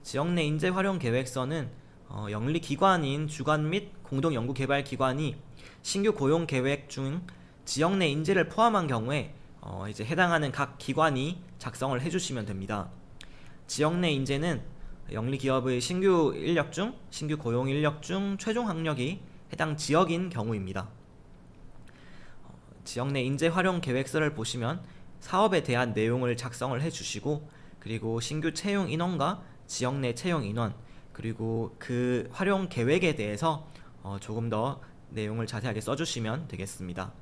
지역내 인재활용 계획서는 영리기관인 주관 및 공동연구개발기관이 신규 고용 계획 중 지역내 인재를 포함한 경우에 이제 해당하는 각 기관이 작성을 해주시면 됩니다. 지역내 인재는 영리기업의 신규 고용 인력 중 최종 학력이 해당 지역인 경우입니다. 지역내 인재 활용 계획서를 보시면 사업에 대한 내용을 작성을 해주시고, 그리고 신규 채용 인원과 지역내 채용 인원, 그리고 그 활용 계획에 대해서 조금 더 내용을 자세하게 써주시면 되겠습니다.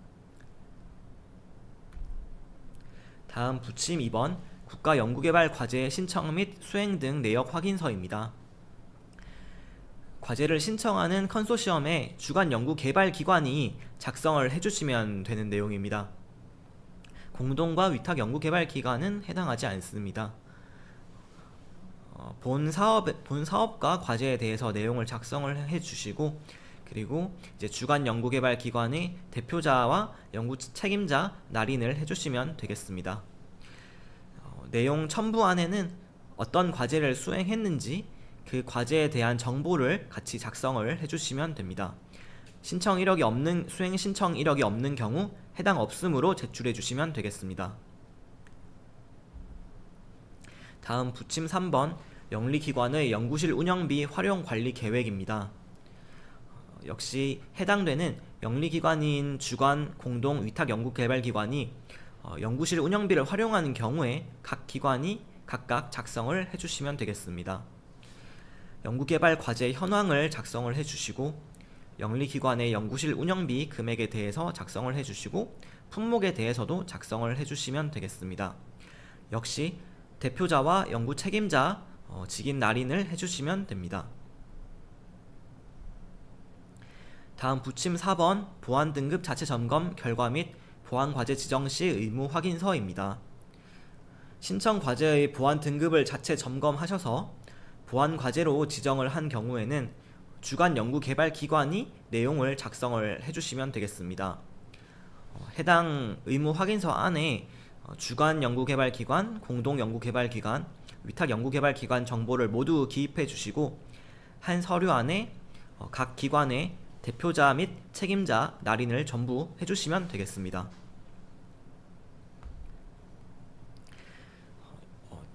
다음 부침 2번 국가연구개발 과제 신청 및 수행 등 내역 확인서입니다. 과제를 신청하는 컨소시엄의 주간 연구개발기관이 작성을 해주시면 되는 내용입니다. 공동과 위탁 연구개발기관은 해당하지 않습니다. 본 사업과 과제에 대해서 내용을 작성을 해주시고, 그리고 이제 주간 연구개발기관의 대표자와 연구 책임자 날인을 해주시면 되겠습니다. 내용 첨부안에는 어떤 과제를 수행했는지 그 과제에 대한 정보를 같이 작성을 해주시면 됩니다. 수행 신청 이력이 없는 경우 해당 없음으로 제출해 주시면 되겠습니다. 다음 부침 3번 영리기관의 연구실 운영비 활용 관리 계획입니다. 역시 해당되는 영리기관인 주관, 공동, 위탁 연구개발기관이 연구실 운영비를 활용하는 경우에 각 기관이 각각 작성을 해주시면 되겠습니다. 연구개발 과제 현황을 작성을 해주시고, 영리기관의 연구실 운영비 금액에 대해서 작성을 해주시고, 품목에 대해서도 작성을 해주시면 되겠습니다. 역시 대표자와 연구 책임자 직인 날인을 해주시면 됩니다. 다음 부침 4번 보안 등급 자체 점검 결과 및 보안 과제 지정 시 의무 확인서입니다. 신청 과제의 보안 등급을 자체 점검하셔서 보안 과제로 지정을 한 경우에는 주간 연구 개발 기관이 내용을 작성을 해주시면 되겠습니다. 해당 의무 확인서 안에 주간 연구 개발 기관, 공동 연구 개발 기관, 위탁 연구 개발 기관 정보를 모두 기입해 주시고, 한 서류 안에 각 기관의 대표자 및 책임자 날인을 전부 해주시면 되겠습니다.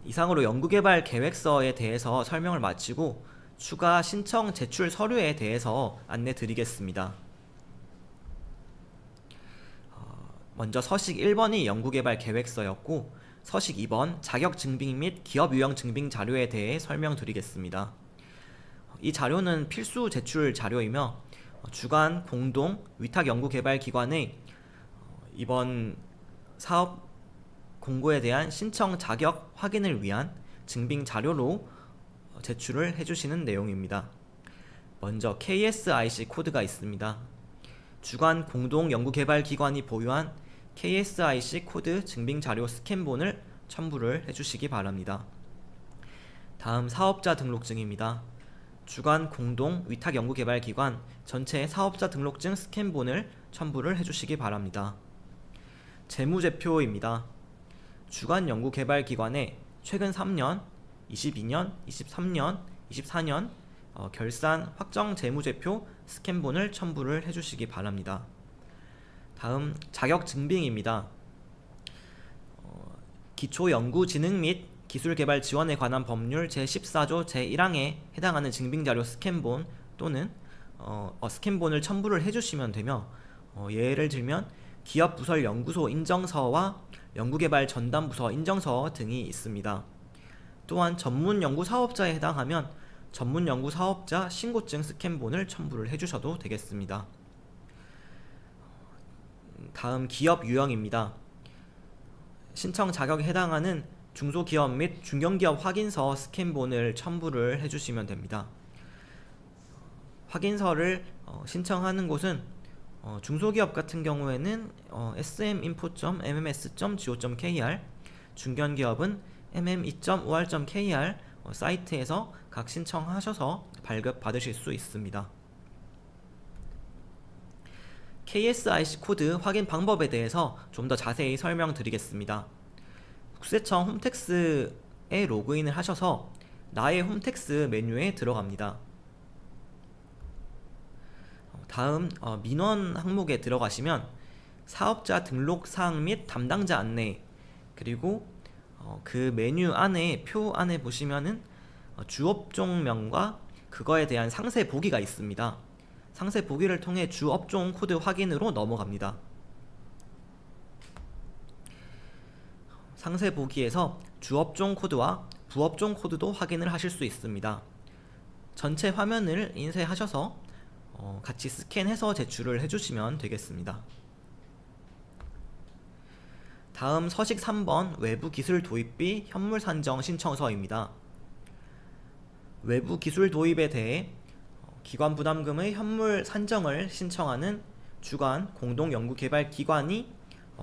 이상으로 연구개발 계획서에 대해서 설명을 마치고 추가 신청 제출 서류에 대해서 안내 드리겠습니다. 먼저 서식 1번이 연구개발 계획서였고, 서식 2번 자격 증빙 및 기업 유형 증빙 자료에 대해 설명드리겠습니다. 이 자료는 필수 제출 자료이며 주간, 공동, 위탁 연구개발 기관의 이번 사업 공고에 대한 신청 자격 확인을 위한 증빙 자료로 제출을 해주시는 내용입니다. 먼저 KSIC 코드가 있습니다. 주간 공동 연구개발 기관이 보유한 KSIC 코드 증빙 자료 스캔본을 첨부를 해주시기 바랍니다. 다음 사업자 등록증입니다. 주간 공동 위탁 연구개발 기관 전체 사업자 등록증 스캔본을 첨부를 해주시기 바랍니다. 재무제표입니다. 주간 연구개발기관의 최근 3년, 22년, 23년, 24년 결산 확정 재무제표 스캔본을 첨부를 해주시기 바랍니다. 다음 자격증빙입니다. 기초연구진흥 및 기술개발 지원에 관한 법률 제14조 제1항에 해당하는 증빙자료 스캔본 또는 스캔본을 첨부를 해주시면 되며, 예를 들면 기업부설 연구소 인정서와 연구개발 전담부서 인정서 등이 있습니다. 또한 전문연구사업자에 해당하면 전문연구사업자 신고증 스캔본을 첨부를 해주셔도 되겠습니다. 다음 기업 유형입니다. 신청 자격에 해당하는 중소기업 및 중견기업 확인서 스캔본을 첨부를 해주시면 됩니다. 확인서를 신청하는 곳은 중소기업 같은 경우에는 sminfo.mms.go.kr, 중견기업은 mm2.or.kr 사이트에서 각 신청하셔서 발급 받으실 수 있습니다. KSIC 코드 확인 방법에 대해서 좀 더 자세히 설명드리겠습니다. 국세청 홈택스에 로그인을 하셔서 나의 홈택스 메뉴에 들어갑니다. 다음 민원 항목에 들어가시면 사업자 등록 사항 및 담당자 안내, 그리고 그 메뉴 안에 표 안에 보시면은 주업종명과 그거에 대한 상세 보기가 있습니다. 상세 보기를 통해 주업종 코드 확인으로 넘어갑니다. 상세 보기에서 주업종 코드와 부업종 코드도 확인을 하실 수 있습니다. 전체 화면을 인쇄하셔서 같이 스캔해서 제출을 해주시면 되겠습니다. 다음 서식 3번 외부 기술 도입비 현물 산정 신청서입니다. 외부 기술 도입에 대해 기관 부담금의 현물 산정을 신청하는 주관 공동연구개발기관이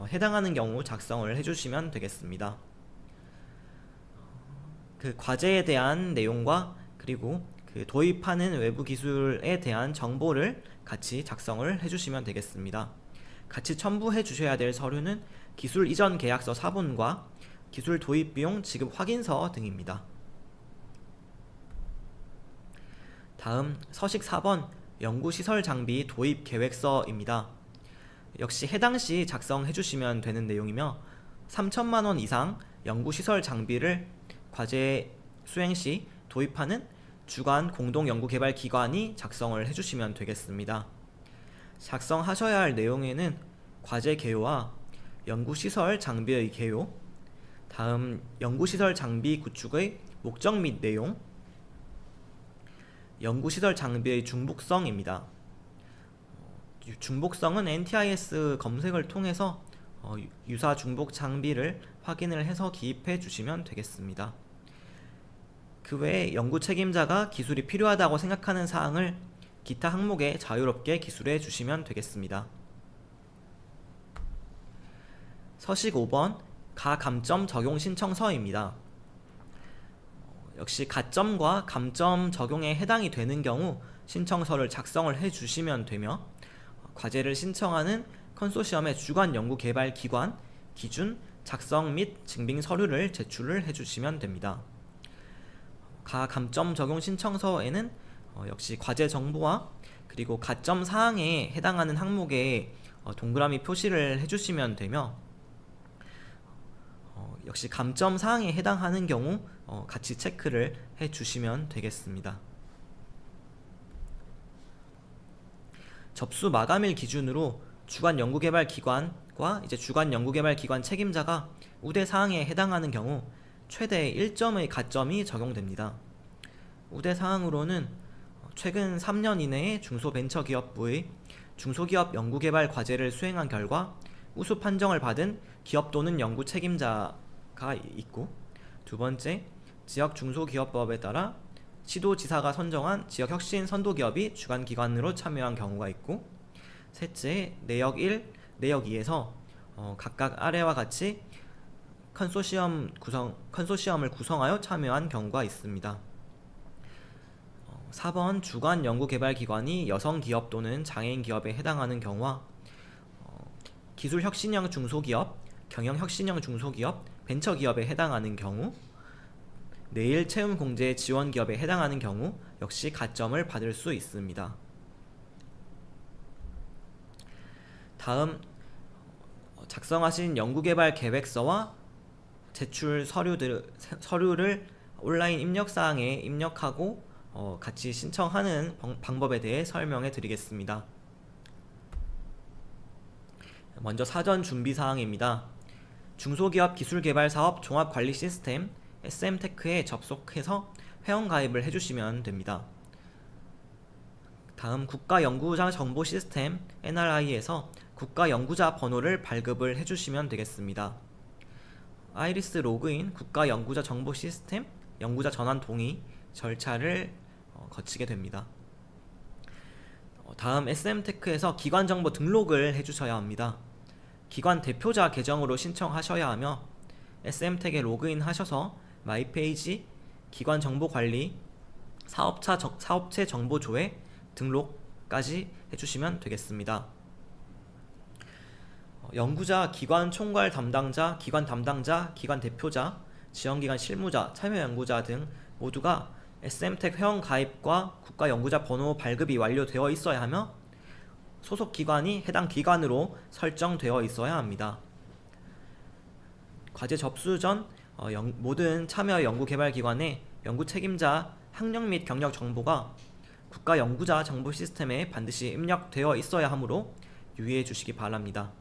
해당하는 경우 작성을 해주시면 되겠습니다. 그 과제에 대한 내용과 그리고 그 도입하는 외부 기술에 대한 정보를 같이 작성을 해주시면 되겠습니다. 같이 첨부해 주셔야 될 서류는 기술 이전 계약서 사본과 기술 도입 비용 지급 확인서 등입니다. 다음 서식 4번 연구시설 장비 도입 계획서입니다. 역시 해당 시 작성해 주시면 되는 내용이며 3천만원 이상 연구시설 장비를 과제 수행 시 도입하는 주관 공동연구개발기관이 작성을 해주시면 되겠습니다. 작성하셔야 할 내용에는 과제 개요와 연구시설 장비의 개요, 다음 연구시설 장비 구축의 목적 및 내용, 연구시설 장비의 중복성입니다. 중복성은 NTIS 검색을 통해서 유사 중복 장비를 확인을 해서 기입해 주시면 되겠습니다. 그 외에 연구 책임자가 기술이 필요하다고 생각하는 사항을 기타 항목에 자유롭게 기술해 주시면 되겠습니다. 서식 5번 가감점 적용 신청서입니다. 역시 가점과 감점 적용에 해당이 되는 경우 신청서를 작성을 해 주시면 되며 과제를 신청하는 컨소시엄의 주관 연구개발 기관 기준 작성 및 증빙 서류를 제출을 해주시면 됩니다. 가감점 적용 신청서에는 역시 과제 정보와 그리고 가점 사항에 해당하는 항목에 동그라미 표시를 해주시면 되며 역시 감점 사항에 해당하는 경우 같이 체크를 해주시면 되겠습니다. 접수 마감일 기준으로 주관 연구개발기관과 주관 연구개발기관 책임자가 우대 사항에 해당하는 경우 최대 1점의 가점이 적용됩니다. 우대 사항으로는 최근 3년 이내에 중소벤처기업부의 중소기업 연구개발 과제를 수행한 결과 우수 판정을 받은 기업 또는 연구 책임자가 있고, 두 번째, 지역 중소기업법에 따라 시도지사가 선정한 지역혁신 선도기업이 주관기관으로 참여한 경우가 있고, 셋째, 내역 1, 내역 2에서 각각 아래와 같이 컨소시엄을 구성하여 참여한 경우가 있습니다. 4번 주관 연구개발기관이 여성기업 또는 장애인기업에 해당하는 경우와 기술혁신형 중소기업, 경영혁신형 중소기업, 벤처기업에 해당하는 경우, 내일 채용공제 지원기업에 해당하는 경우 역시 가점을 받을 수 있습니다. 다음 작성하신 연구개발 계획서와 제출 서류를 온라인 입력사항에 입력하고 같이 신청하는 방법에 대해 설명해 드리겠습니다. 먼저 사전 준비사항입니다. 중소기업 기술개발사업 종합관리시스템 SM테크에 접속해서 회원가입을 해주시면 됩니다. 다음 국가연구자 정보시스템 NRI에서 국가연구자 번호를 발급을 해주시면 되겠습니다. 아이리스 로그인 국가연구자 정보시스템 연구자 전환 동의 절차를 거치게 됩니다. 다음 SM테크에서 기관정보 등록을 해주셔야 합니다. 기관 대표자 계정으로 신청하셔야 하며 SM텍에 로그인 하셔서 마이페이지, 기관정보관리, 사업체 정보조회, 등록까지 해주시면 되겠습니다. 연구자, 기관 총괄 담당자, 기관 담당자, 기관 대표자, 지원기관 실무자, 참여연구자 등 모두가 SM텍 회원 가입과 국가연구자 번호 발급이 완료되어 있어야 하며 소속 기관이 해당 기관으로 설정되어 있어야 합니다. 과제 접수 전 모든 참여 연구개발기관의 연구 책임자 학력 및 경력 정보가 국가연구자 정보 시스템에 반드시 입력되어 있어야 하므로 유의해 주시기 바랍니다.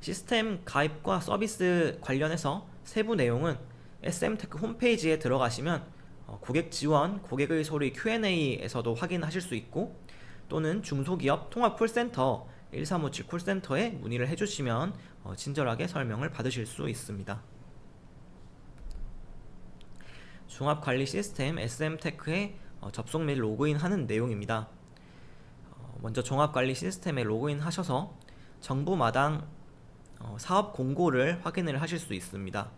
시스템 가입과 서비스 관련해서 세부 내용은 SM테크 홈페이지에 들어가시면 고객 지원, 고객의 소리 Q&A에서도 확인하실 수 있고, 또는 중소기업 통합 콜센터 1357 콜센터에 문의를 해주시면 친절하게 설명을 받으실 수 있습니다. 종합관리 시스템 SM테크에 접속 및 로그인 하는 내용입니다. 먼저 종합관리 시스템에 로그인 하셔서 정보마당 사업 공고를 확인을 하실 수 있습니다.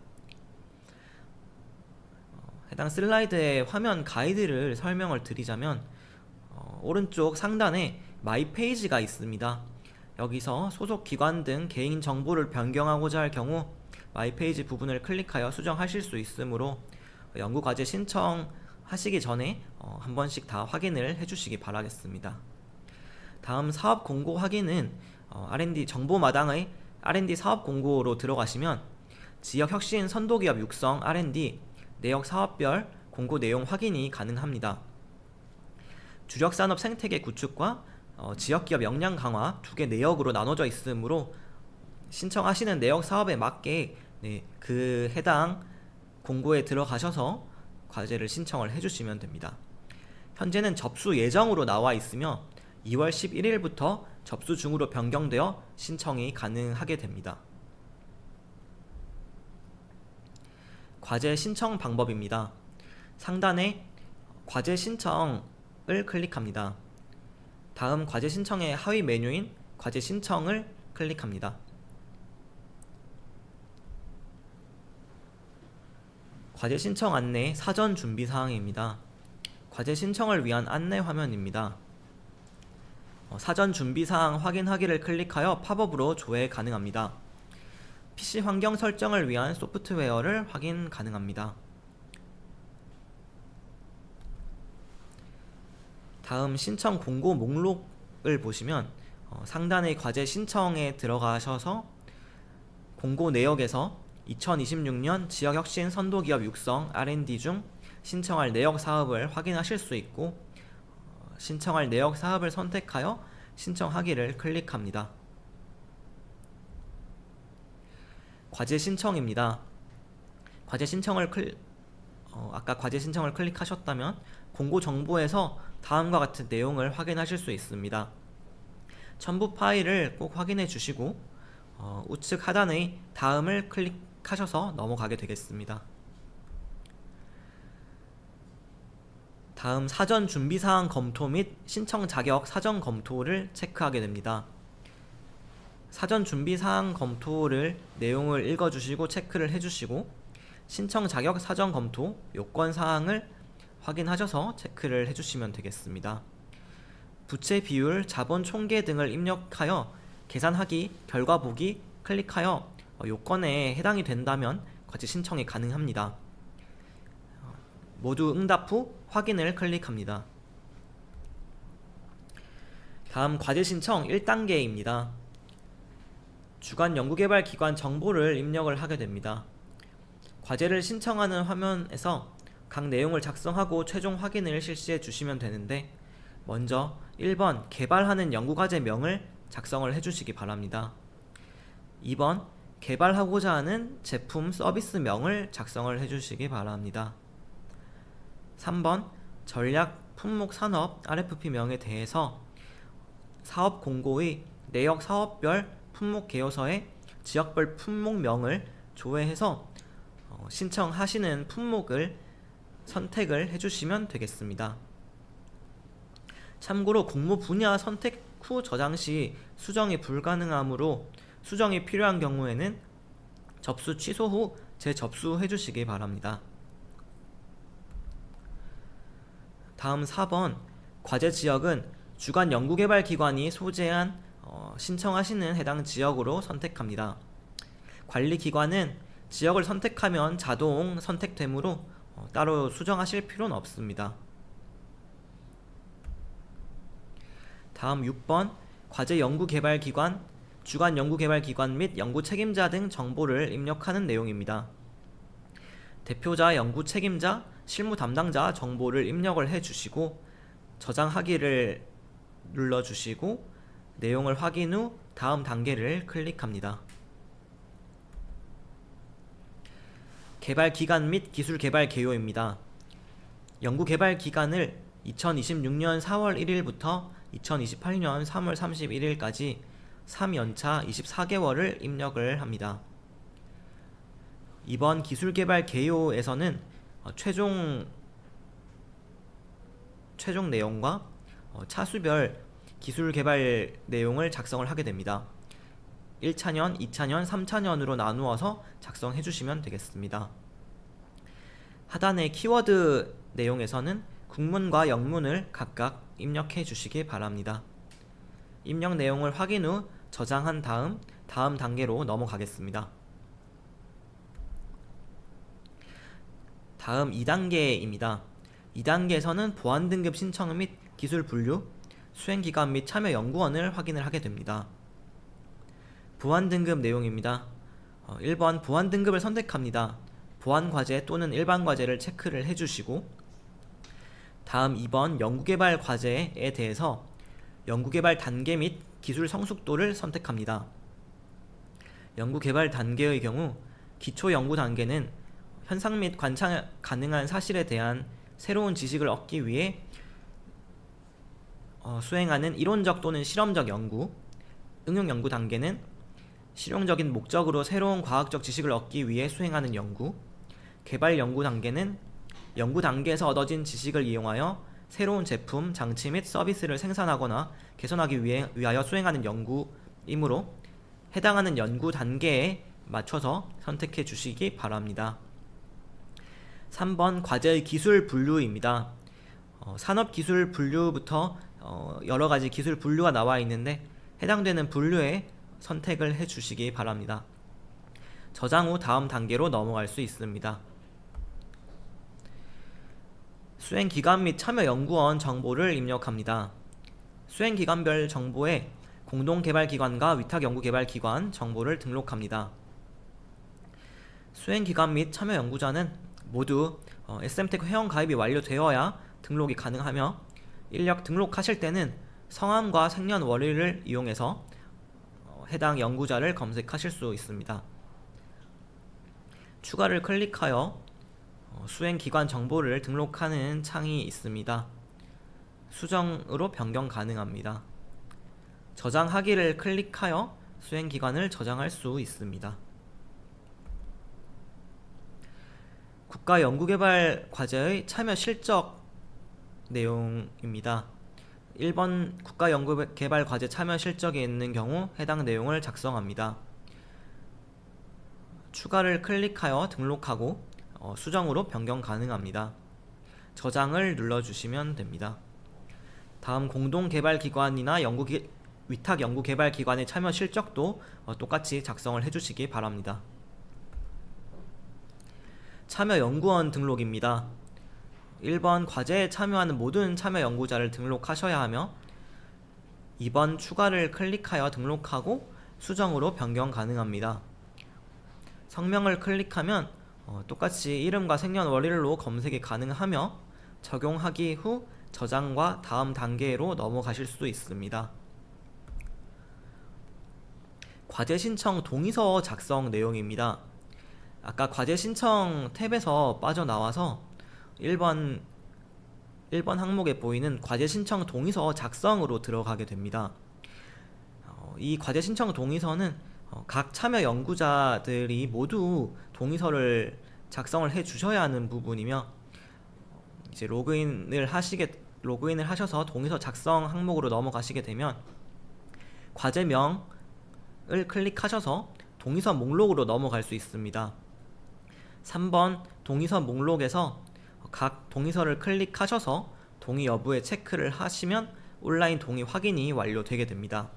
해당 슬라이드의 화면 가이드를 설명을 드리자면, 오른쪽 상단에 마이 페이지가 있습니다. 여기서 소속 기관 등 개인 정보를 변경하고자 할 경우 마이 페이지 부분을 클릭하여 수정하실 수 있으므로 연구과제 신청하시기 전에 한 번씩 다 확인을 해주시기 바라겠습니다. 다음 사업 공고 확인은 R&D 정보마당의 R&D 사업 공고로 들어가시면 지역 혁신 선도기업 육성 R&D 내역 사업별 공고 내용 확인이 가능합니다. 주력산업 생태계 구축과 지역기업 역량 강화 두 개 내역으로 나눠져 있으므로 신청하시는 내역 사업에 맞게 그 해당 공고에 들어가셔서 과제를 신청을 해주시면 됩니다. 현재는 접수 예정으로 나와 있으며 2월 11일부터 접수 중으로 변경되어 신청이 가능하게 됩니다. 과제 신청 방법입니다. 상단에 과제 신청을 클릭합니다. 다음 과제 신청의 하위 메뉴인 과제 신청을 클릭합니다. 과제 신청 안내 사전 준비 사항입니다. 과제 신청을 위한 안내 화면입니다. 사전 준비 사항 확인하기를 클릭하여 팝업으로 조회 가능합니다. PC 환경 설정을 위한 소프트웨어를 확인 가능합니다. 다음 신청 공고 목록을 보시면 상단의 과제 신청에 들어가셔서 공고 내역에서 2026년 지역혁신 선도기업 육성 R&D 중 신청할 내역 사업을 확인하실 수 있고, 신청할 내역 사업을 선택하여 신청하기를 클릭합니다. 과제 신청입니다. 아까 과제 신청을 클릭하셨다면 공고 정보에서 다음과 같은 내용을 확인하실 수 있습니다. 첨부 파일을 꼭 확인해 주시고 우측 하단의 다음을 클릭하셔서 넘어가게 되겠습니다. 다음 사전 준비사항 검토 및 신청 자격 사전 검토를 체크하게 됩니다. 사전 준비사항 검토를 내용을 읽어주시고 체크를 해주시고, 신청 자격 사전 검토 요건사항을 확인하셔서 체크를 해주시면 되겠습니다. 부채 비율, 자본 총계 등을 입력하여 계산하기, 결과 보기 클릭하여 요건에 해당이 된다면 과제 신청이 가능합니다. 모두 응답 후 확인을 클릭합니다. 다음 과제 신청 1단계입니다. 주간 연구개발기관 정보를 입력을 하게 됩니다. 과제를 신청하는 화면에서 각 내용을 작성하고 최종 확인을 실시해 주시면 되는데, 먼저 1번 개발하는 연구과제명을 작성을 해주시기 바랍니다. 2번 개발하고자 하는 제품 서비스명을 작성을 해주시기 바랍니다. 3번 전략 품목 산업 RFP명에 대해서 사업 공고의 내역 사업별 품목 개요서에 지역별 품목명을 조회해서 신청하시는 품목을 선택을 해주시면 되겠습니다. 참고로 공모 분야 선택 후 저장 시 수정이 불가능하므로 수정이 필요한 경우에는 접수 취소 후 재접수해 주시기 바랍니다. 다음 4번 과제 지역은 주간 연구개발기관이 소재한 신청하시는 해당 지역으로 선택합니다. 관리기관은 지역을 선택하면 자동 선택되므로 따로 수정하실 필요는 없습니다. 다음 6번 과제 연구개발기관, 주간 연구개발기관 및 연구책임자 등 정보를 입력하는 내용입니다. 대표자, 연구책임자, 실무담당자 정보를 입력을 해주시고 저장하기를 눌러주시고 내용을 확인 후 다음 단계를 클릭합니다. 개발기간 및 기술개발 개요입니다. 연구개발 기간을 2026년 4월 1일부터 2028년 3월 31일까지 3연차 24개월을 입력을 합니다. 이번 기술개발 개요에서는 최종 내용과 차수별 기술개발 내용을 작성을 하게 됩니다. 1차년, 2차년, 3차년으로 나누어서 작성해 주시면 되겠습니다. 하단의 키워드 내용에서는 국문과 영문을 각각 입력해 주시기 바랍니다. 입력 내용을 확인 후 저장한 다음 단계로 넘어가겠습니다. 다음 2단계입니다. 2단계에서는 보안 등급 신청 및 기술 분류, 수행기간 및 참여 연구원을 확인을 하게 됩니다. 보안 등급 내용입니다. 1번 보안 등급을 선택합니다. 보안 과제 또는 일반 과제를 체크를 해주시고, 다음 2번 연구개발 과제에 대해서 연구개발 단계 및 기술 성숙도를 선택합니다. 연구개발 단계의 경우 기초 연구 단계는 현상 및 관찰 가능한 사실에 대한 새로운 지식을 얻기 위해 수행하는 이론적 또는 실험적 연구, 응용 연구 단계는 실용적인 목적으로 새로운 과학적 지식을 얻기 위해 수행하는 연구, 개발 연구 단계는 연구 단계에서 얻어진 지식을 이용하여 새로운 제품, 장치 및 서비스를 생산하거나 개선하기 위하여 수행하는 연구이므로 해당하는 연구 단계에 맞춰서 선택해 주시기 바랍니다. 3번 과제의 기술 분류입니다. 산업기술 분류부터 여러가지 기술 분류가 나와 있는데 해당되는 분류에 선택을 해 주시기 바랍니다. 저장 후 다음 단계로 넘어갈 수 있습니다. 수행기간 및 참여연구원 정보를 입력합니다. 수행기간별 정보에 공동개발기관과 위탁연구개발기관 정보를 등록합니다. 수행기관 및 참여연구자는 모두 SMTech 회원가입이 완료되어야 등록이 가능하며 인력 등록하실 때는 성함과 생년월일을 이용해서 해당 연구자를 검색하실 수 있습니다. 추가를 클릭하여 수행기관 정보를 등록하는 창이 있습니다. 수정으로 변경 가능합니다. 저장하기를 클릭하여 수행기관을 저장할 수 있습니다. 국가연구개발 과제의 참여 실적 내용입니다. 1번 국가연구개발 과제 참여 실적이 있는 경우 해당 내용을 작성합니다. 추가를 클릭하여 등록하고 수정으로 변경 가능합니다. 저장을 눌러주시면 됩니다. 다음 공동개발기관이나 위탁연구개발기관의 참여 실적도 똑같이 작성을 해주시기 바랍니다. 참여연구원 등록입니다. 1번 과제에 참여하는 모든 참여연구자를 등록하셔야 하며 2번 추가를 클릭하여 등록하고 수정으로 변경 가능합니다. 성명을 클릭하면 똑같이 이름과 생년월일로 검색이 가능하며 적용하기 후 저장과 다음 단계로 넘어가실 수 있습니다. 과제 신청 동의서 작성 내용입니다. 아까 과제 신청 탭에서 빠져나와서 1번 항목에 보이는 과제 신청 동의서 작성으로 들어가게 됩니다. 이 과제 신청 동의서는 각 참여 연구자들이 모두 동의서를 작성을 해 주셔야 하는 부분이며 이제 로그인을 하셔서 동의서 작성 항목으로 넘어가시게 되면 과제명을 클릭하셔서 동의서 목록으로 넘어갈 수 있습니다. 3번 동의서 목록에서 각 동의서를 클릭하셔서 동의 여부에 체크를 하시면 온라인 동의 확인이 완료되게 됩니다.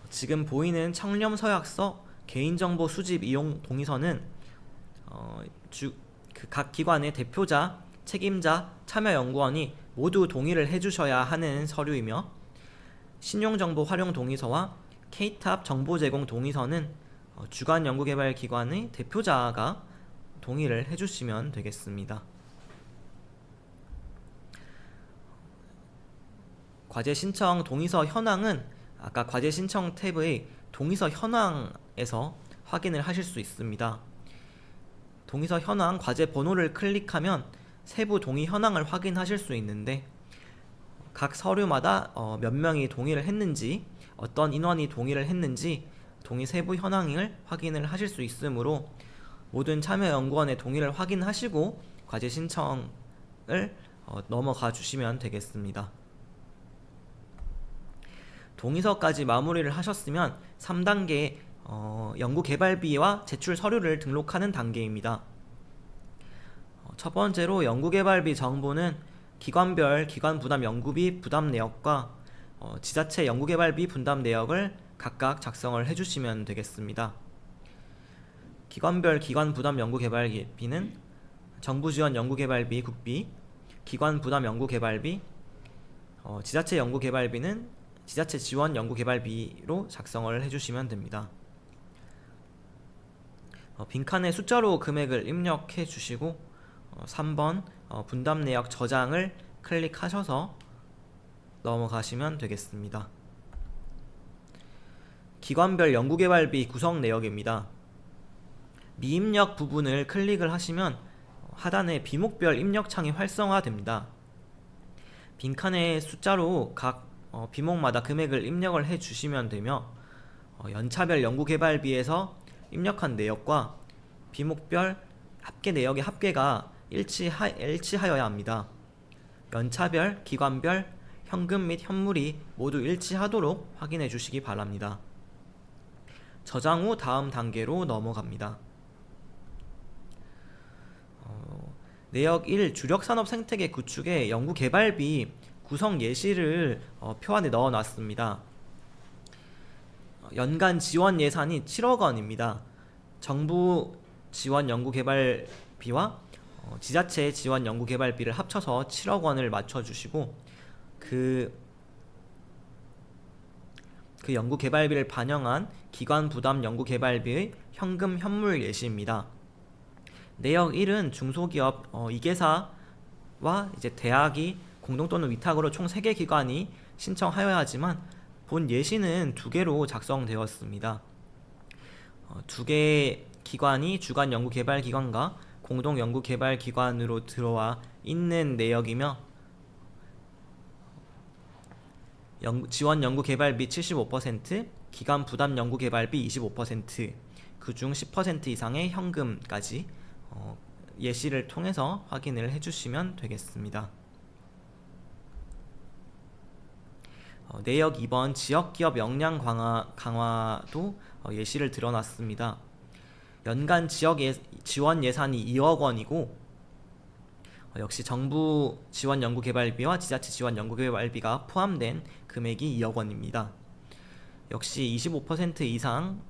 지금 보이는 청렴서약서 개인정보 수집 이용 동의서는 각 기관의 대표자, 책임자, 참여연구원이 모두 동의를 해주셔야 하는 서류이며 신용정보 활용 동의서와 K탑 정보 제공 동의서는 주간 연구개발기관의 대표자가 동의를 해주시면 되겠습니다. 과제 신청 동의서 현황은 아까 과제 신청 탭의 동의서 현황에서 확인을 하실 수 있습니다. 동의서 현황 과제 번호를 클릭하면 세부 동의 현황을 확인하실 수 있는데 각 서류마다 몇 명이 동의를 했는지, 어떤 인원이 동의를 했는지 동의 세부 현황을 확인을 하실 수 있으므로 모든 참여연구원의 동의를 확인하시고 과제 신청을 넘어가 주시면 되겠습니다. 동의서까지 마무리를 하셨으면 3단계 연구개발비와 제출 서류를 등록하는 단계입니다. 첫 번째로 연구개발비 정보는 기관별 기관부담 연구비 부담 내역과 지자체 연구개발비 분담 내역을 각각 작성을 해주시면 되겠습니다. 기관별 기관부담 연구개발비는 정부지원 연구개발비 국비, 기관부담 연구개발비, 지자체 연구개발비는 지자체 지원 연구개발비로 작성을 해주시면 됩니다. 빈칸에 숫자로 금액을 입력해 주시고 3번 분담 내역 저장을 클릭하셔서 넘어가시면 되겠습니다. 기관별 연구개발비 구성 내역입니다. 미입력 부분을 클릭을 하시면 하단에 비목별 입력창이 활성화됩니다. 빈칸에 숫자로 각 비목마다 금액을 입력을 해 주시면 되며 연차별 연구개발비에서 입력한 내역과 비목별 합계 내역의 합계가 일치하여야 합니다. 연차별, 기관별, 현금 및 현물이 모두 일치하도록 확인해 주시기 바랍니다. 저장 후 다음 단계로 넘어갑니다. 내역 1 주력산업 생태계 구축의 연구개발비 구성 예시를 표안에 넣어 놨습니다. 연간 지원 예산이 7억 원입니다. 정부 지원 연구개발비와 지자체 지원 연구개발비를 합쳐서 7억 원을 맞춰주시고 그 연구개발비를 반영한 기관부담 연구개발비의 현금 현물 예시입니다. 내역 1은 중소기업 2개사와 이제 대학이 공동 또는 위탁으로 총 3개 기관이 신청하여야 하지만 본 예시는 2개로 작성되었습니다. 2개 기관이 주간 연구개발기관과 공동 연구개발기관으로 들어와 있는 내역이며 지원 연구개발비 75%, 기관 부담 연구개발비 25%, 그중 10% 이상의 현금까지 예시를 통해서 확인을 해주시면 되겠습니다. 내역 2번 지역기업 역량 강화도 예시를 들어놨습니다. 연간 지원 예산이 2억 원이고 역시 정부 지원 연구개발비와 지자체 지원 연구개발비가 포함된 금액이 2억 원입니다. 역시 25% 이상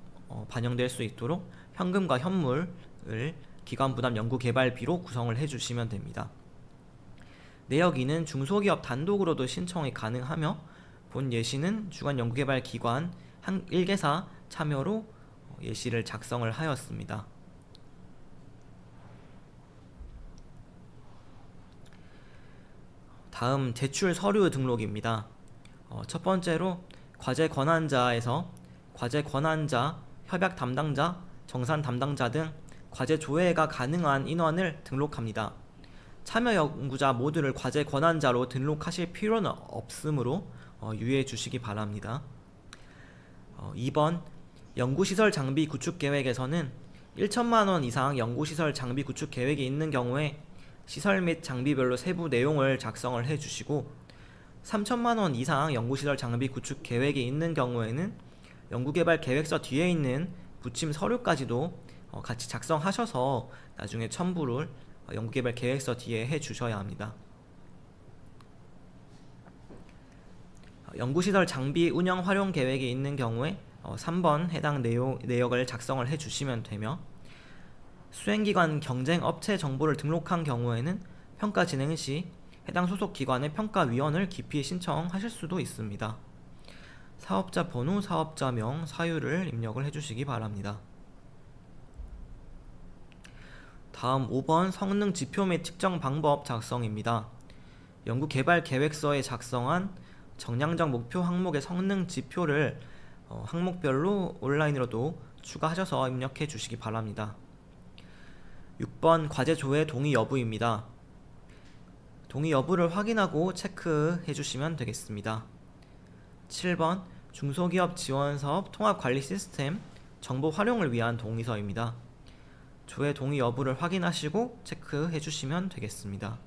반영될 수 있도록 현금과 현물을 기관부담 연구개발비로 구성을 해주시면 됩니다. 내역 2는 중소기업 단독으로도 신청이 가능하며 본 예시는 주간 연구개발기관 1개사 참여로 예시를 작성을 하였습니다. 다음 제출 서류 등록입니다. 첫 번째로 과제 권한자에서 과제 권한자, 협약 담당자, 정산 담당자 등 과제 조회가 가능한 인원을 등록합니다. 참여 연구자 모두를 과제 권한자로 등록하실 필요는 없으므로 유의해 주시기 바랍니다. 2번 연구시설 장비 구축 계획에서는 1천만원 이상 연구시설 장비 구축 계획이 있는 경우에 시설 및 장비별로 세부 내용을 작성을 해 주시고 3천만원 이상 연구시설 장비 구축 계획이 있는 경우에는 연구개발 계획서 뒤에 있는 부침 서류까지도 같이 작성하셔서 나중에 첨부를 연구개발 계획서 뒤에 해 주셔야 합니다. 연구시설 장비 운영 활용 계획이 있는 경우에 3번 해당 내역을 작성을 해 주시면 되며 수행기관 경쟁업체 정보를 등록한 경우에는 평가 진행 시 해당 소속 기관의 평가위원을 기피 신청하실 수도 있습니다. 사업자 번호, 사업자명, 사유를 입력을 해주시기 바랍니다. 다음 5번 성능 지표 및 측정 방법 작성입니다. 연구개발 계획서에 작성한 정량적 목표 항목의 성능 지표를 항목별로 온라인으로도 추가하셔서 입력해 주시기 바랍니다. 6번 과제 조회 동의 여부입니다. 동의 여부를 확인하고 체크해 주시면 되겠습니다. 7번 중소기업 지원사업 통합관리 시스템 정보 활용을 위한 동의서입니다. 조회 동의 여부를 확인하시고 체크해 주시면 되겠습니다.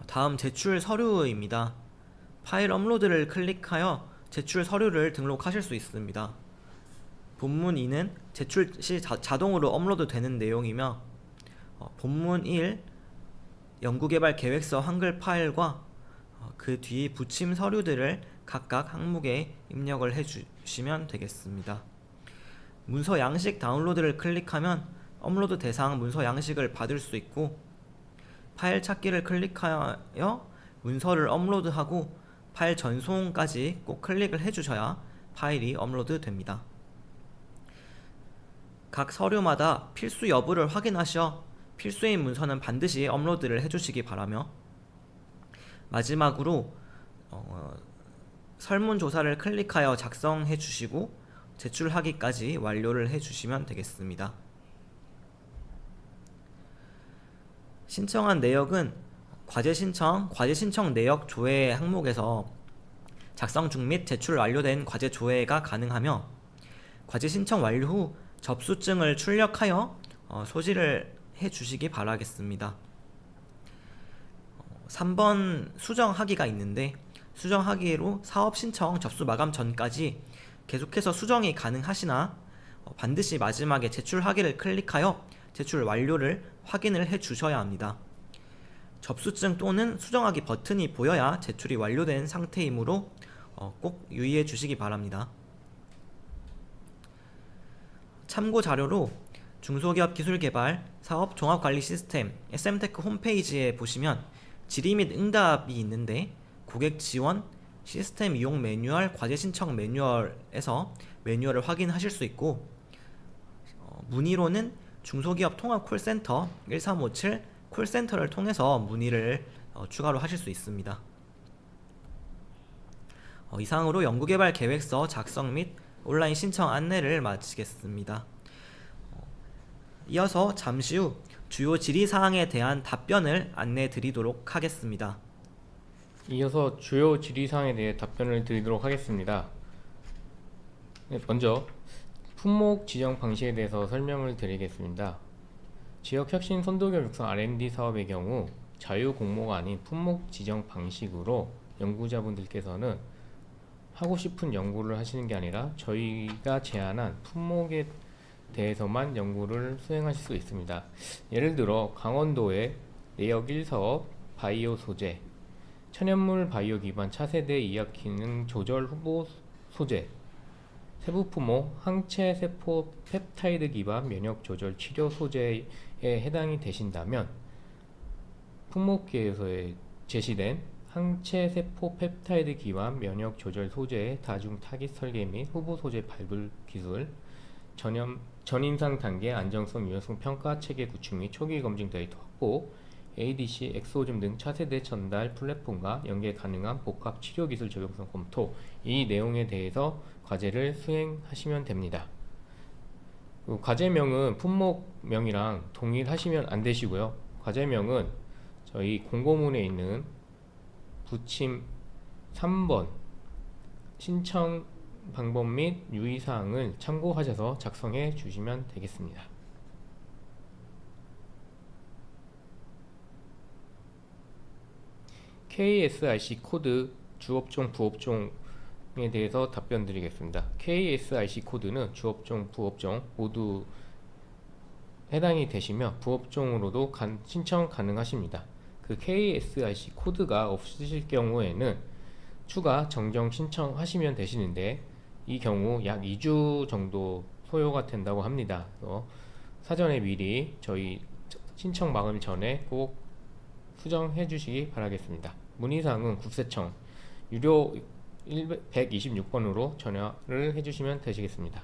다음 제출 서류입니다. 파일 업로드를 클릭하여 제출 서류를 등록하실 수 있습니다. 본문 2는 제출 시 자동으로 업로드 되는 내용이며 본문 1 연구개발 계획서 한글 파일과 그 뒤 붙임 서류들을 각각 항목에 입력을 해주시면 되겠습니다. 문서 양식 다운로드를 클릭하면 업로드 대상 문서 양식을 받을 수 있고 파일 찾기를 클릭하여 문서를 업로드하고 파일 전송까지 꼭 클릭을 해주셔야 파일이 업로드 됩니다. 각 서류마다 필수 여부를 확인하셔 필수인 문서는 반드시 업로드를 해주시기 바라며 마지막으로 설문조사를 클릭하여 작성해 주시고 제출하기까지 완료를 해 주시면 되겠습니다. 신청한 내역은 과제 신청 내역 조회 항목에서 작성 중 및 제출 완료된 과제 조회가 가능하며 과제 신청 완료 후 접수증을 출력하여 소지를 해 주시기 바라겠습니다. 3번 수정하기가 있는데 수정하기로 사업 신청 접수 마감 전까지 계속해서 수정이 가능하시나 반드시 마지막에 제출하기를 클릭하여 제출 완료를 확인을 해 주셔야 합니다. 접수증 또는 수정하기 버튼이 보여야 제출이 완료된 상태이므로 꼭 유의해 주시기 바랍니다. 참고 자료로 중소기업 기술개발 사업 종합관리 시스템 SM테크 홈페이지에 보시면 질의 및 응답이 있는데 고객 지원 시스템 이용 매뉴얼 과제 신청 매뉴얼에서 매뉴얼을 확인하실 수 있고 문의로는 중소기업 통합 콜센터 1357 콜센터를 통해서 문의를 추가로 하실 수 있습니다. 이상으로 연구개발 계획서 작성 및 온라인 신청 안내를 마치겠습니다. 이어서 잠시 후 주요 질의사항에 대한 답변을 안내 드리도록 하겠습니다. 이어서 주요 질의사항에 대해 답변을 드리도록 하겠습니다. 먼저 품목 지정 방식에 대해서 설명을 드리겠습니다. 지역혁신 선도기업 육성 R&D 사업의 경우 자유 공모가 아닌 품목 지정 방식으로 연구자분들께서는 하고 싶은 연구를 하시는 게 아니라 저희가 제안한 품목에 대해서만 연구를 수행하실 수 있습니다. 예를 들어 강원도의 내역 1사업 바이오 소재, 천연물 바이오 기반 차세대 이학 기능 조절 후보 소재, 세부 품목 항체 세포 펩타이드 기반 면역 조절 치료 소재에 해당이 되신다면 품목계에서 제시된 항체 세포 펩타이드 기반 면역 조절 소재의 다중 타깃 설계 및 후보 소재 발굴 기술, 전인상 단계 안정성 유연성 평가 체계 구축 및 초기 검증 데이터 확보, ADC, 엑소즘 등 차세대 전달 플랫폼과 연계 가능한 복합 치료 기술 적용성 검토, 이 내용에 대해서 과제를 수행하시면 됩니다. 과제명은 품목명이랑 동일하시면 안 되시고요. 과제명은 저희 공고문에 있는 부침 3번 신청 방법 및 유의사항을 참고하셔서 작성해 주시면 되겠습니다. KSRC 코드 주업종 부업종에 대해서 답변 드리겠습니다. KSRC 코드는 주업종 부업종 모두 해당이 되시며 부업종으로도 신청 가능하십니다. 그 KSRC 코드가 없으실 경우에는 추가 정정 신청하시면 되시는데 이 경우 약 2주 정도 소요가 된다고 합니다. 사전에 미리 저희 신청 마감 전에 꼭 수정해 주시기 바라겠습니다. 문의사항은 국세청 유료 126번으로 전화를 해주시면 되시겠습니다.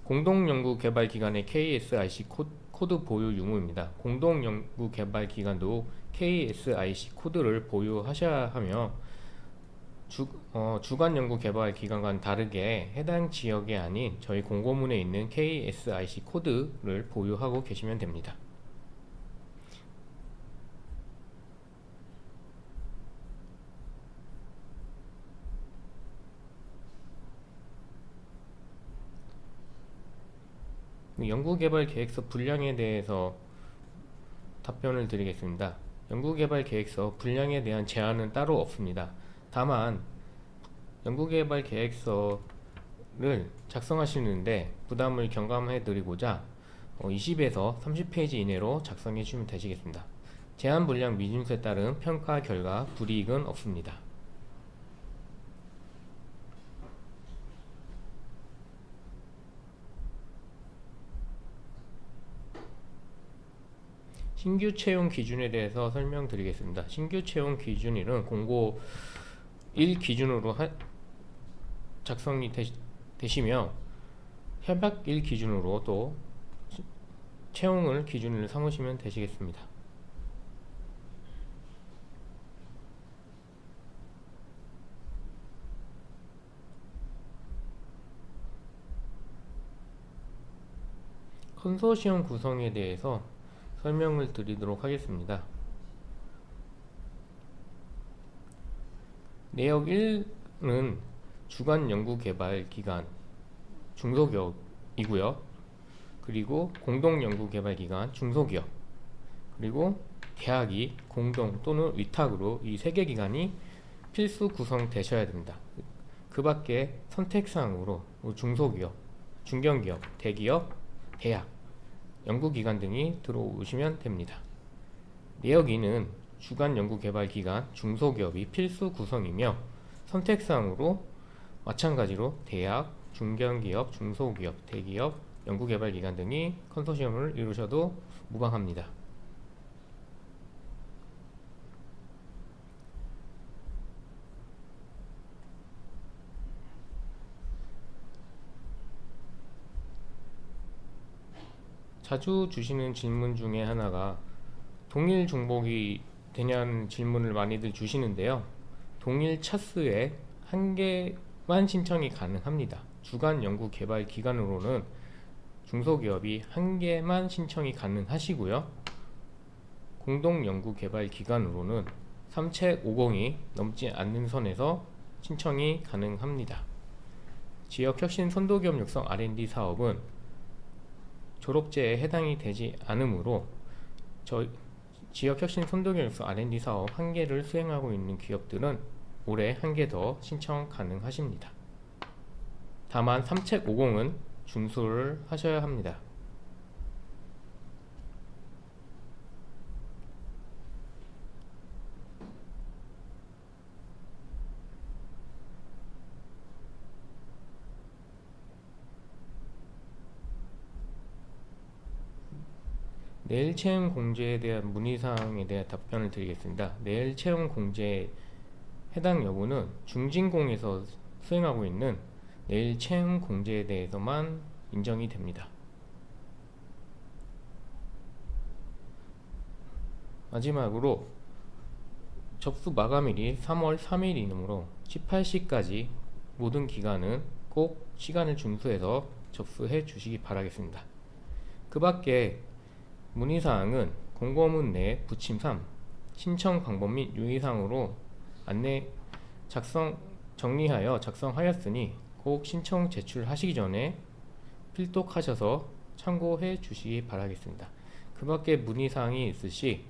공동연구개발기관의 KSIC 코드 보유 유무입니다. 공동연구개발기관도 KSIC 코드를 보유하셔야 하며 주간 연구 개발 기관과는 다르게 해당 지역이 아닌 저희 공고문에 있는 KSIC 코드를 보유하고 계시면 됩니다. 연구개발 계획서 분량에 대해서 답변을 드리겠습니다. 연구개발 계획서 분량에 대한 제한은 따로 없습니다. 다만 연구개발 계획서를 작성하시는데 부담을 경감해 드리고자 20에서 30페이지 이내로 작성해 주시면 되시겠습니다. 제한 분량 미진수에 따른 평가 결과 불이익은 없습니다. 신규 채용 기준에 대해서 설명드리겠습니다. 신규 채용 기준일은 공고 1 기준으로 작성이 되시며 협약 1 기준으로 또 채용을 기준을 삼으시면 되시겠습니다. 컨소시엄 구성에 대해서 설명을 드리도록 하겠습니다. 내역 1은 주간 연구 개발 기관 중소기업이고요. 그리고 공동 연구 개발 기관 중소기업, 그리고 대학이 공동 또는 위탁으로 이 세 개 기관이 필수 구성되셔야 됩니다. 그 밖에 선택사항으로 중소기업, 중견기업, 대기업, 대학, 연구기관 등이 들어오시면 됩니다. 내역 2는 주간 연구개발기관 중소기업이 필수 구성이며 선택사항으로 마찬가지로 대학, 중견기업, 중소기업, 대기업, 연구개발기관 등이 컨소시엄을 이루셔도 무방합니다. 자주 주시는 질문 중에 하나가 동일 중복이 되냐는 질문을 많이들 주시는데요. 동일 차수에 한 개만 신청이 가능합니다. 주간 연구 개발 기관으로는 중소기업이 한 개만 신청이 가능하시고요. 공동 연구 개발 기관으로는 3책 50이 넘지 않는 선에서 신청이 가능합니다. 지역 혁신 선도기업 육성 R&D 사업은 졸업제에 해당이 되지 않으므로 지역혁신 선도기업 R&D 사업 1개를 수행하고 있는 기업들은 올해 1개 더 신청 가능하십니다. 다만 3책 50은 준수를 하셔야 합니다. 내일 채용 공제에 대한 문의사항에 대한 답변을 드리겠습니다. 내일 채용 공제 해당 여부는 중진공에서 수행하고 있는 내일 채용 공제에 대해서만 인정이 됩니다. 마지막으로 접수 마감일이 3월 3일이므로 18시까지 모든 기관은 꼭 시간을 준수해서 접수해 주시기 바라겠습니다. 그 밖에 문의사항은 공고문 내 부침 3 신청 방법 및 유의사항으로 안내 정리하여 작성하였으니 꼭 신청 제출하시기 전에 필독하셔서 참고해 주시기 바라겠습니다. 그 밖에 문의사항이 있으시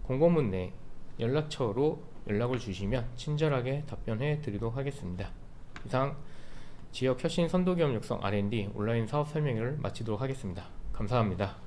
공고문 내 연락처로 연락을 주시면 친절하게 답변해 드리도록 하겠습니다. 이상 지역 혁신 선도기업 육성 R&D 온라인 사업 설명회를 마치도록 하겠습니다. 감사합니다.